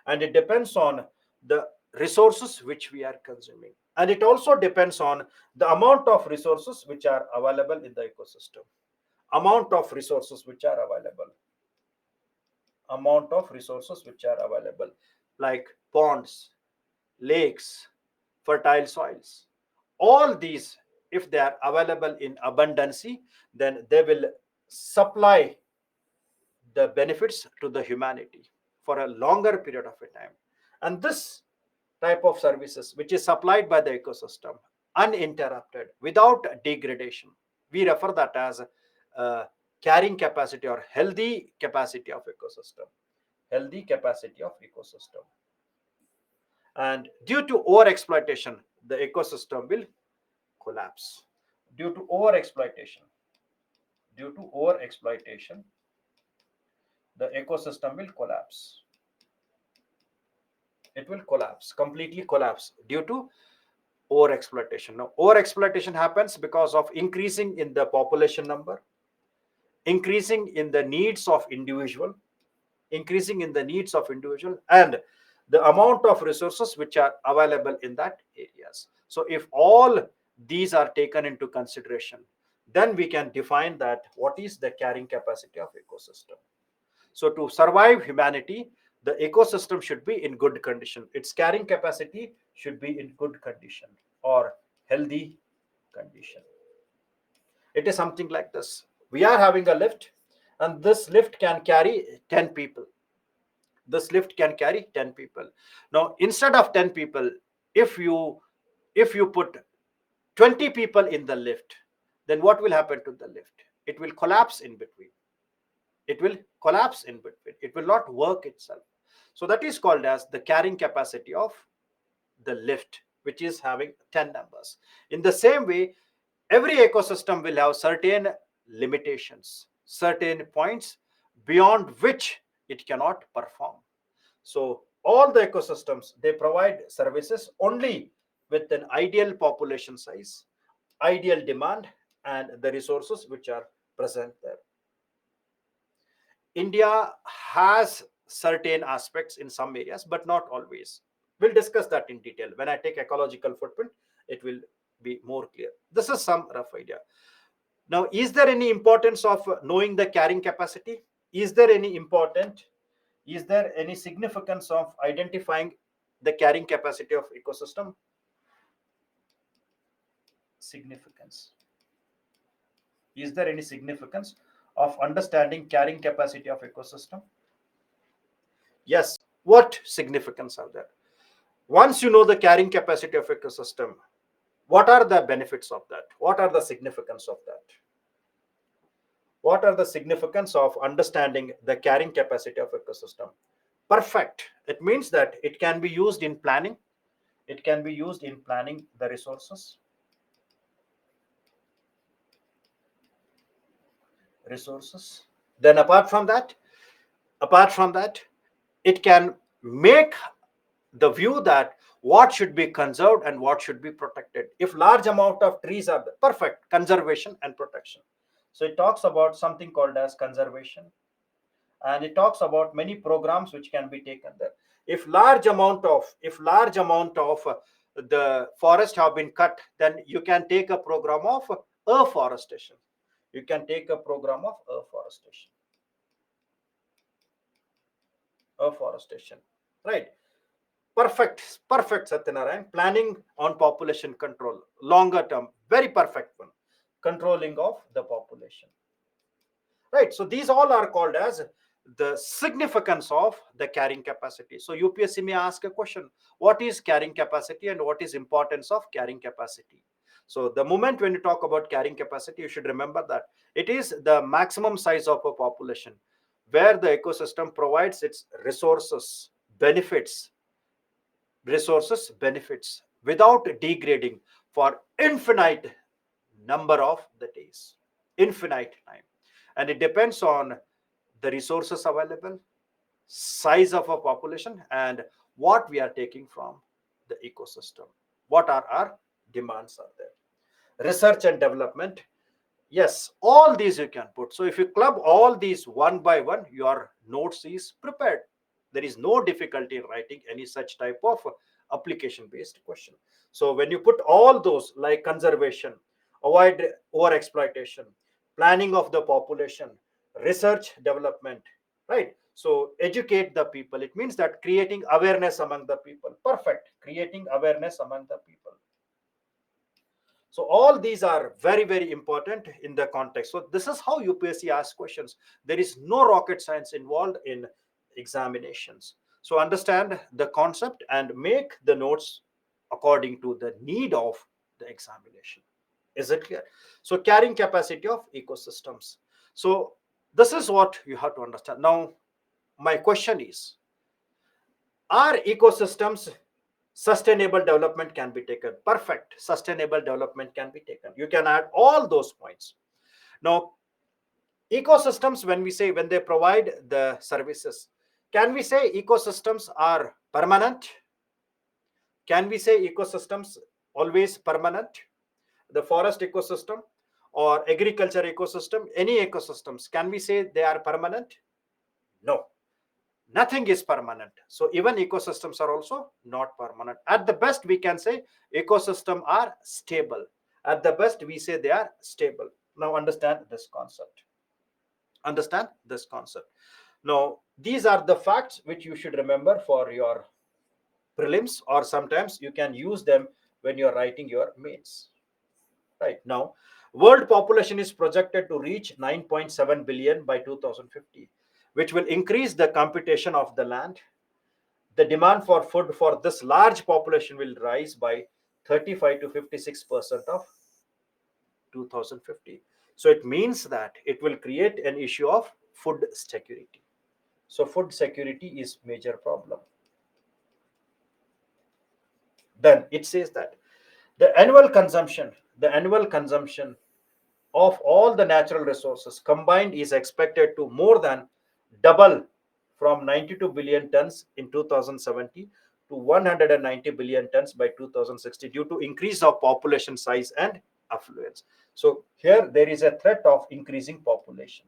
and it depends on the resources which we are consuming, and it also depends on the amount of resources which are available in the ecosystem. Amount of resources which are available. Amount of resources which are available, like ponds, lakes, fertile soils. All these, if they are available in abundancy, then they will supply the benefits to the humanity for a longer period of a time. And this type of services, which is supplied by the ecosystem, uninterrupted, without degradation, we refer that as carrying capacity or healthy capacity of ecosystem. Healthy capacity of ecosystem. And due to over exploitation, the ecosystem will collapse. Due to over exploitation, the ecosystem will collapse. It will collapse, completely collapse, due to over exploitation. Now, over exploitation happens because of increasing in the population number, increasing in the needs of individual, and the amount of resources which are available in that areas. So if all these are taken into consideration, then we can define that what is the carrying capacity of ecosystem. So to survive humanity, the ecosystem should be in good condition. Its carrying capacity should be in good condition or healthy condition. It is something like this. We are having a lift, and this lift can carry 10 people. This lift can carry 10 people. Now, instead of 10 people, if you put 20 people in the lift, then what will happen to the lift? It will collapse in between. It will collapse in between. It will not work itself. So that is called as the carrying capacity of the lift, which is having 10 numbers. In the same way, every ecosystem will have certain limitations, certain points beyond which it cannot perform. So all the ecosystems, they provide services only with an ideal population size, ideal demand, and the resources which are present there. India has certain aspects in some areas, but not always. We'll discuss that in detail. When I take ecological footprint, it will be more clear. This is some rough idea. Now, is there any importance of knowing the carrying capacity? Is there any significance of identifying the carrying capacity of ecosystem? Significance. Is there any significance of understanding carrying capacity of ecosystem? Yes. What significance are there? Once you know the carrying capacity of ecosystem, what are the benefits of that? What are the significance of that? What are the significance of understanding the carrying capacity of ecosystem? Perfect. It means that it can be used in planning. It can be used in planning the resources. resources. Then apart from that, it can make the view that what should be conserved and what should be protected. If large amount of trees are there, perfect, conservation and protection. So it talks about something called as conservation, and it talks about many programs which can be taken there. If large amount of the forest have been cut, then you can take a program of afforestation. You can take a program of afforestation, right? Perfect, Satyanarayan. Planning on population control, longer term, very perfect one. Controlling of the population, right? So these all are called as the significance of the carrying capacity. So UPSC may ask a question: what is carrying capacity and what is importance of carrying capacity? So the moment when you talk about carrying capacity, you should remember that it is the maximum size of a population where the ecosystem provides its benefits resources benefits without degrading for infinite number of the days, infinite time. And it depends on the resources available, size of a population, and what we are taking from the ecosystem, what are our demands are there. Research and development, yes, all these you can put. So if you club all these one by one, your notes is prepared. There is no difficulty in writing any such type of application based question. So when you put all those like conservation, avoid over exploitation, planning of the population, research development, right? So educate the people. It means that creating awareness among the people. Perfect. Creating awareness among the people. So all these are very, very important in the context. So this is how UPSC asks questions. There is no rocket science involved in examinations. So understand the concept and make the notes according to the need of the examination. Is it clear? So carrying capacity of ecosystems. So this is what you have to understand. Now, my question is, are ecosystems sustainable development can be taken? Perfect, sustainable development can be taken. You can add all those points. Now, ecosystems, when we say when they provide the services, can we say ecosystems are permanent? Can we say ecosystems always permanent? The forest ecosystem or agriculture ecosystem, any ecosystems, can we say they are permanent? No, nothing is permanent. So even ecosystems are also not permanent. At the best we can say ecosystem are stable. At the best we say they are stable. Now understand this concept. Now these are the facts which you should remember for your prelims, or sometimes you can use them when you're writing your mains. Right now, world population is projected to reach 9.7 billion by 2050, which will increase the computation of the land. The demand for food for this large population will rise by 35 to 56% of 2050. So it means that it will create an issue of food security. So food security is major problem. Then it says that the annual consumption of all the natural resources combined is expected to more than double from 92 billion tons in 2070 to 190 billion tons by 2060 due to increase of population size and affluence. So here there is a threat of increasing population.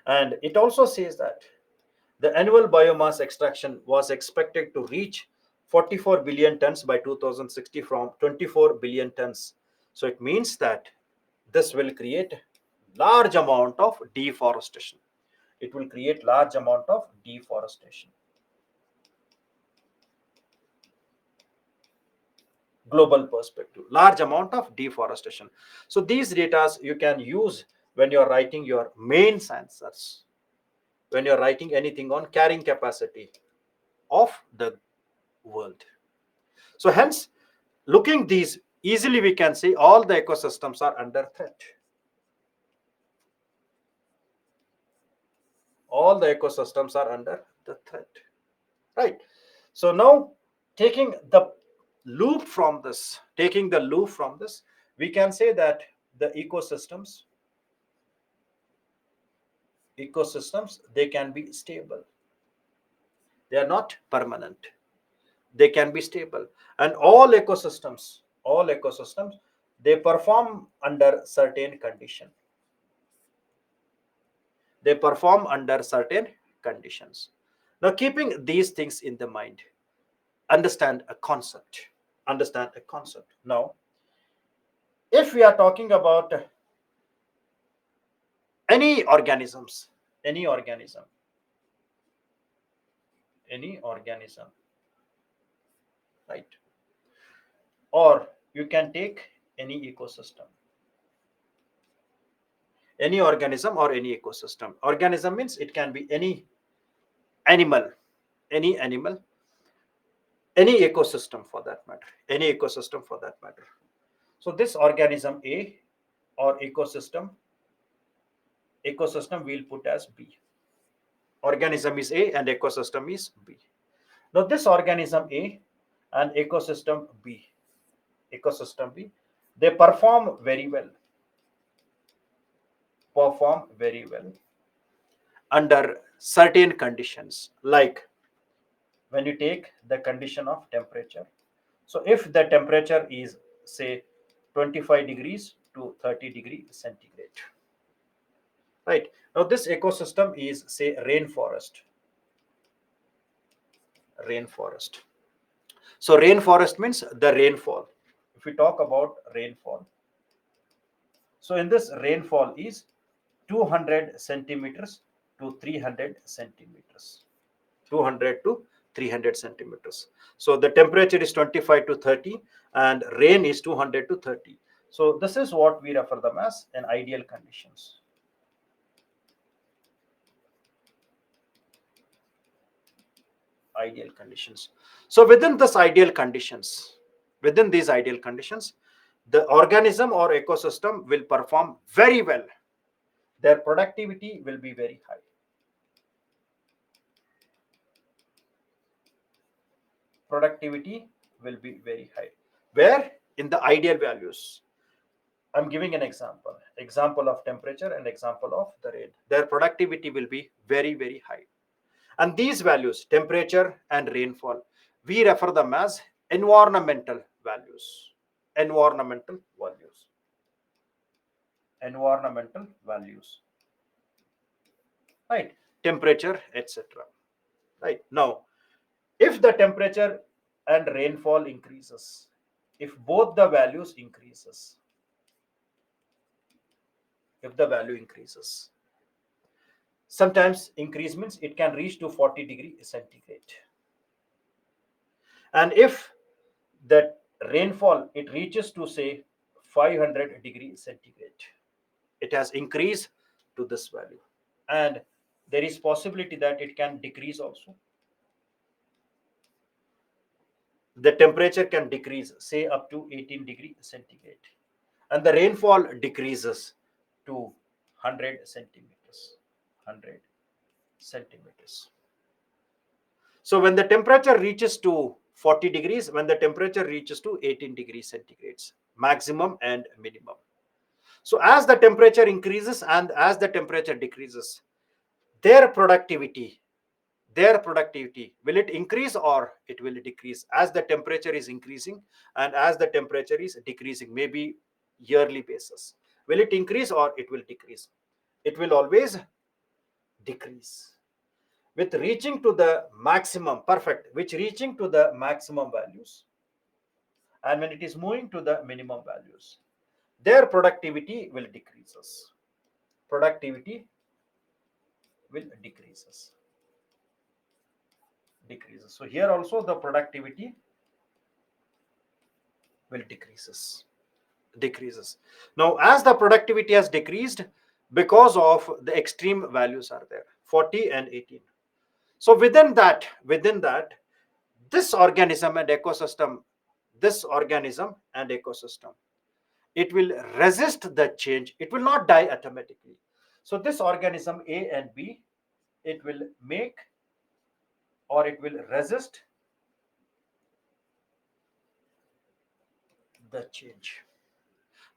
And it also says that the annual biomass extraction was expected to reach 44 billion tons by 2060 from 24 billion tons. So it means that this will create large amount of deforestation. It will create large amount of deforestation. Global perspective, large amount of deforestation. So these data you can use when you're writing your main answers, when you're writing anything on carrying capacity of the world. So hence, looking these, easily we can say all the ecosystems are under threat. All the ecosystems are under the threat, right? So now taking the loop from this, We can say that the ecosystems, they can be stable. They are not permanent. They can be stable. And all ecosystems, they perform under certain condition. They perform under certain conditions. Now, keeping these things in the mind, understand a concept. Understand a concept. Now, if we are talking about any organisms, any organism, any organism, right? Or you can take any ecosystem, any organism or any ecosystem. Organism means it can be animal, any animal, any ecosystem for that matter, any ecosystem for that matter. So this organism A or ecosystem we'll put as B. Organism is A and ecosystem is B. Now this organism A and ecosystem B, they perform very well under certain conditions, like when you take the condition of temperature. So if the temperature is, say, 25 degrees to 30 degree centigrade, right? Now this ecosystem is, say, rainforest. So rainforest means the rainfall. If we talk about rainfall, so in this, rainfall is 200 centimeters to 300 centimeters. 200 to 300 centimeters. So the temperature is 25 to 30 and rain is 200 to 30. So this is what we refer them as an ideal conditions. Ideal conditions. So within these ideal conditions, the organism or ecosystem will perform very well. Their productivity will be very high. Productivity will be very high. Where? In the ideal values. I'm giving an example of temperature and example of the rain. Their productivity will be very, very high. And these values, temperature and rainfall, we refer them as environmental values. Environmental values. Environmental values. Right? Temperature, etc. Right? Now, if the temperature and rainfall increases, if both the values increases, if the value increases, sometimes increase means it can reach to 40 degree centigrade. And if the rainfall, it reaches to, say, 500 degree centigrade, it has increased to this value. And there is possibility that it can decrease also. The temperature can decrease, say, up to 18 degree centigrade. And the rainfall decreases to 100 centimeters. 100 centimeters. So when the temperature reaches to 40 degrees, when the temperature reaches to 18 degrees centigrades, maximum and minimum. So as the temperature increases and as the temperature decreases, their productivity, will it increase or it will decrease as the temperature is increasing and as the temperature is decreasing, maybe yearly basis? Will it increase or it will decrease? It will always decrease. With reaching to the maximum, perfect, which reaching to the maximum values, and when it is moving to the minimum values, their productivity will decreases. Productivity will decreases. So here also the productivity will decreases. Now, as the productivity has decreased because of the extreme values are there, 40 and 18. So within that, this organism and ecosystem, it will resist the change. It will not die automatically. So this organism A and B, it will make or it will resist the change.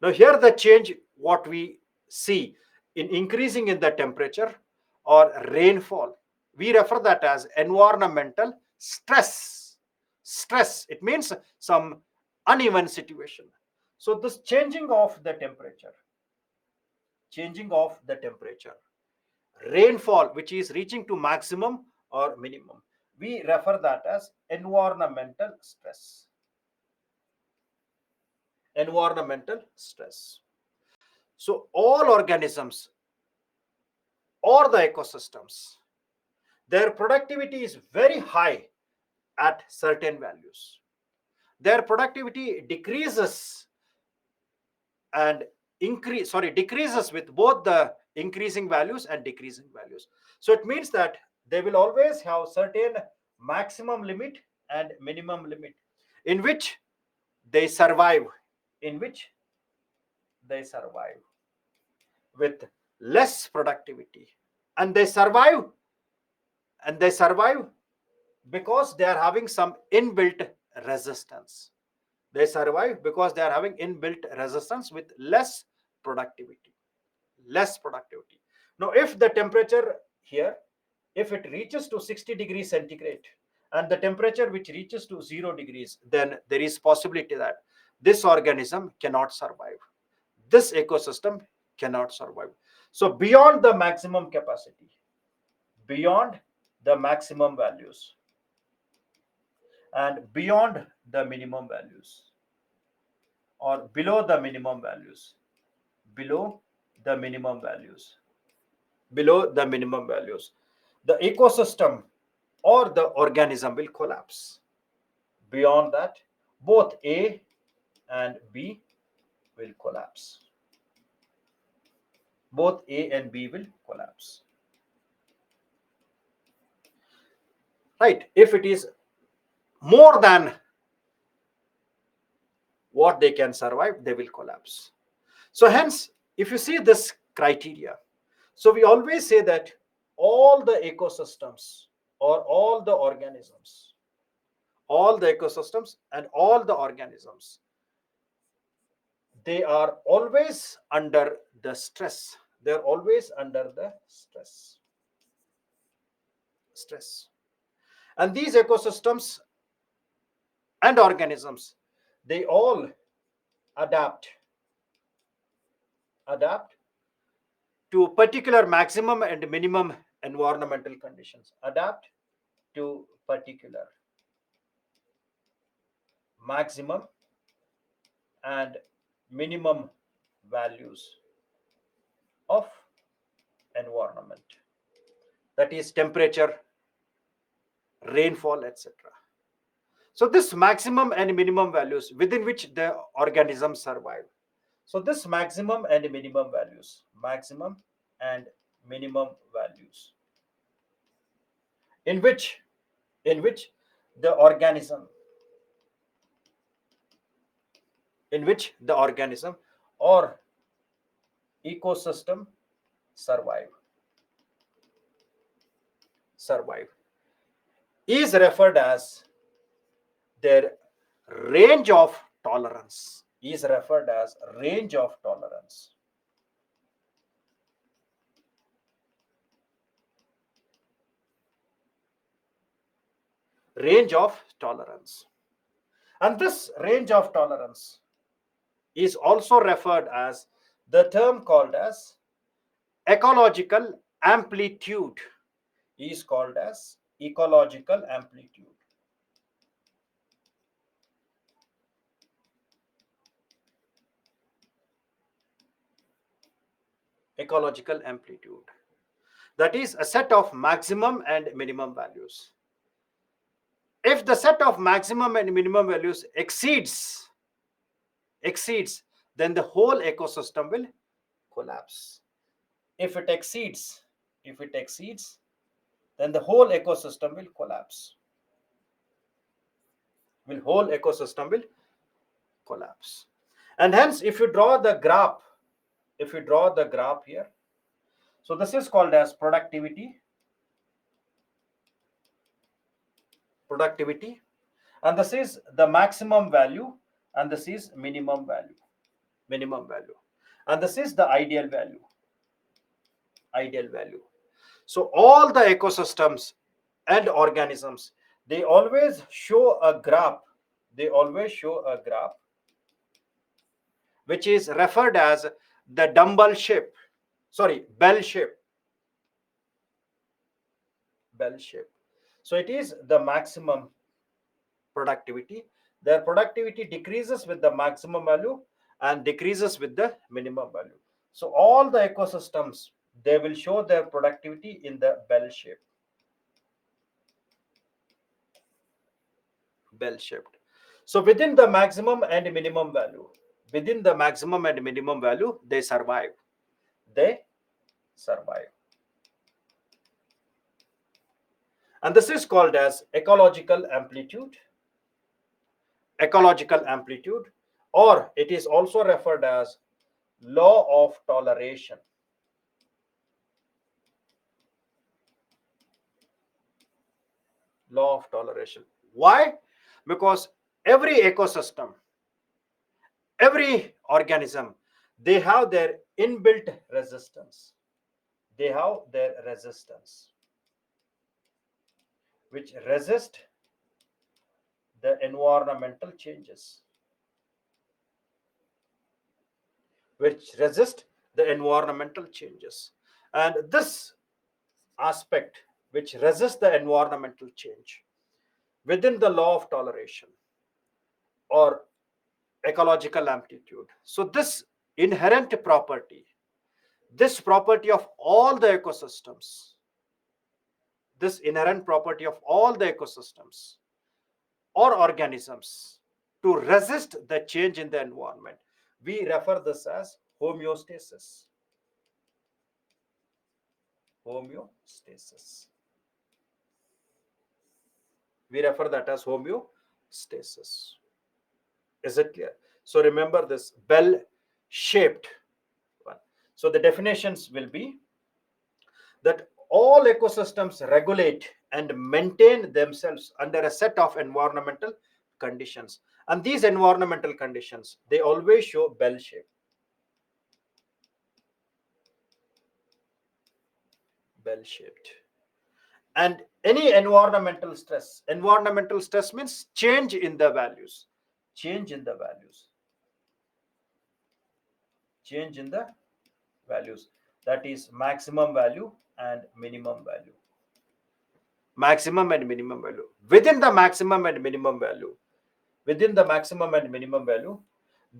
Now here the change what we see in increasing in the temperature or rainfall, we refer that as environmental stress. Stress, it means some uneven situation. So this changing of the temperature, rainfall which is reaching to maximum or minimum, we refer that as environmental stress. Environmental stress. So all organisms or the ecosystems, their productivity is very high at certain values. Their productivity decreases and decreases with both the increasing values and decreasing values. So it means that they will always have certain maximum limit and minimum limit in which they survive, in which they survive with less productivity. And they survive because they are having some inbuilt resistance. They survive because they are having inbuilt resistance with less productivity. Less productivity. Now, if the temperature here, if it reaches to 60 degrees centigrade and the temperature which reaches to 0 degrees, then there is possibility that this organism cannot survive. This ecosystem cannot survive. So beyond the maximum capacity, beyond the maximum values, and beyond the minimum values, or below the minimum values, below the minimum values, below the minimum values, the ecosystem or the organism will collapse. Beyond that, both A and B will collapse. Both A and B will collapse. Right? If it is more than what they can survive, they will collapse. So hence, if you see this criteria, so we always say that all the ecosystems or all the organisms, all the ecosystems and all the organisms, they are always under the stress. They're always under the stress. And these ecosystems and organisms, they all adapt to particular maximum and minimum environmental conditions. Adapt to particular maximum and minimum values of environment, that is temperature, rainfall, etc. So this maximum and minimum values within which the organisms survive. So this maximum and minimum values, maximum and minimum values, in which the organism, in which the organism or ecosystem survive is referred as their range of tolerance, is referred as range of tolerance. Range of tolerance. And this range of tolerance is also referred as the term called as ecological amplitude, is called as ecological amplitude. Ecological amplitude, that is a set of maximum and minimum values. If the set of maximum and minimum values exceeds, then the whole ecosystem will collapse. If it exceeds, then the whole ecosystem will collapse. Whole ecosystem will collapse. And hence, if you draw the graph here, so this is called as productivity, and this is the maximum value, and this is minimum value. minimum value. And this is the ideal value. Ideal value. So all the ecosystems and organisms, they always show a graph. They always show a graph which is referred as the dumbbell shape. Sorry, bell shape. Bell shape. So it is the maximum productivity. Their productivity decreases with the maximum value and decreases with the minimum value. So all the ecosystems, they will show their productivity in the bell shape. Bell shaped. So within the maximum and minimum value, within the maximum and minimum value, they survive. They survive. And this is called as ecological amplitude. Ecological amplitude, or it is also referred as law of toleration. Law of toleration. Why? Because every ecosystem, every organism, they have their inbuilt resistance. They have their resistance, which resist the environmental changes, which resist the environmental changes. And this aspect, which resists the environmental change, within the law of toleration or ecological amplitude. So this inherent property, this property of all the ecosystems, this inherent property of all the ecosystems or organisms to resist the change in the environment, we refer this as homeostasis. Homeostasis. We refer that as homeostasis. Is it clear? So remember this bell shaped one. So the definitions will be that all ecosystems regulate and maintain themselves under a set of environmental conditions. And these environmental conditions, they always show bell shape. Bell shaped. And any environmental stress means change in the values. Change in the values. Change in the values. That is maximum value and minimum value. Maximum and minimum value. Within the maximum and minimum value, within the maximum and minimum value,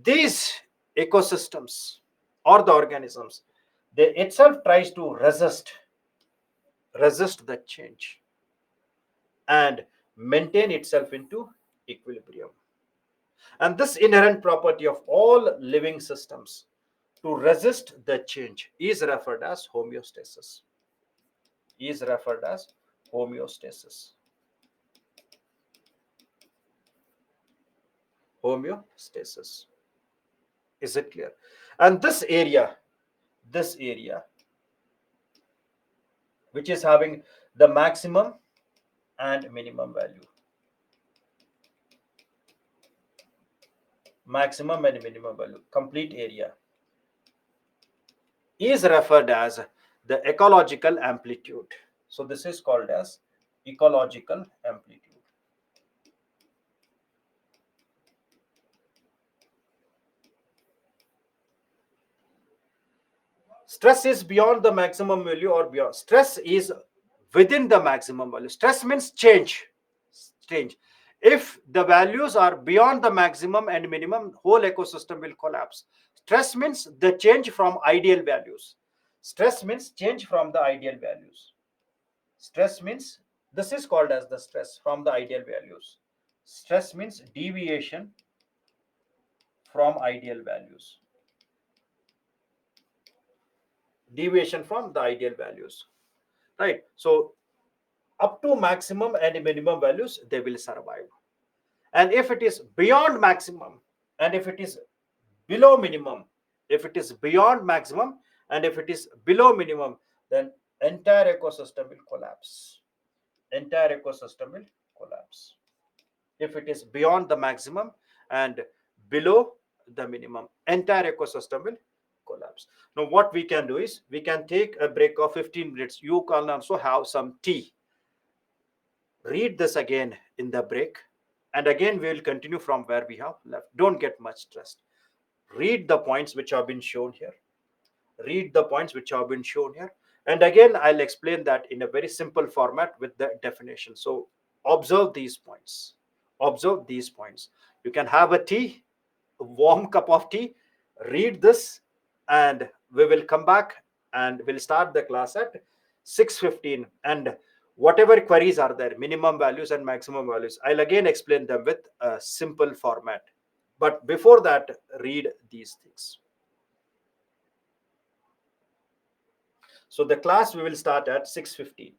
these ecosystems or the organisms, they itself tries to resist the change and maintain itself into equilibrium. And this inherent property of all living systems to resist the change is referred as homeostasis. Is referred as homeostasis. Homeostasis. Is it clear? And this area, which is having the maximum and minimum value, maximum and minimum value, complete area, is referred as the ecological amplitude. So this is called as ecological amplitude. Stress is beyond the maximum value or beyond. Stress is within the maximum value. Stress means change. Change. If the values are beyond the maximum and minimum, whole ecosystem will collapse. Stress means the change from ideal values. Stress means change from the ideal values. Stress means, this is called as the stress from the ideal values. Stress means deviation from ideal values. Deviation from the ideal values. Right. So up to maximum and minimum values, they will survive. And if it is beyond maximum and if it is below minimum, if it is beyond maximum and if it is below minimum, then entire ecosystem will collapse. Entire ecosystem will collapse. If it is beyond the maximum and below the minimum. Entire ecosystem will collapse. Now, what we can do is we can take a break of 15 minutes. You can also have some tea. Read this again in the break, and again we will continue from where we have left. Don't get much stressed. Read the points which have been shown here. Read the points which have been shown here. And again, I'll explain that in a very simple format with the definition. So observe these points. Observe these points. You can have a tea, a warm cup of tea, read this, and we will come back and we'll start the class at 6:15. And whatever queries are there, minimum values and maximum values, I'll again explain them with a simple format. But before that, read these things. So the class we will start at 6:15.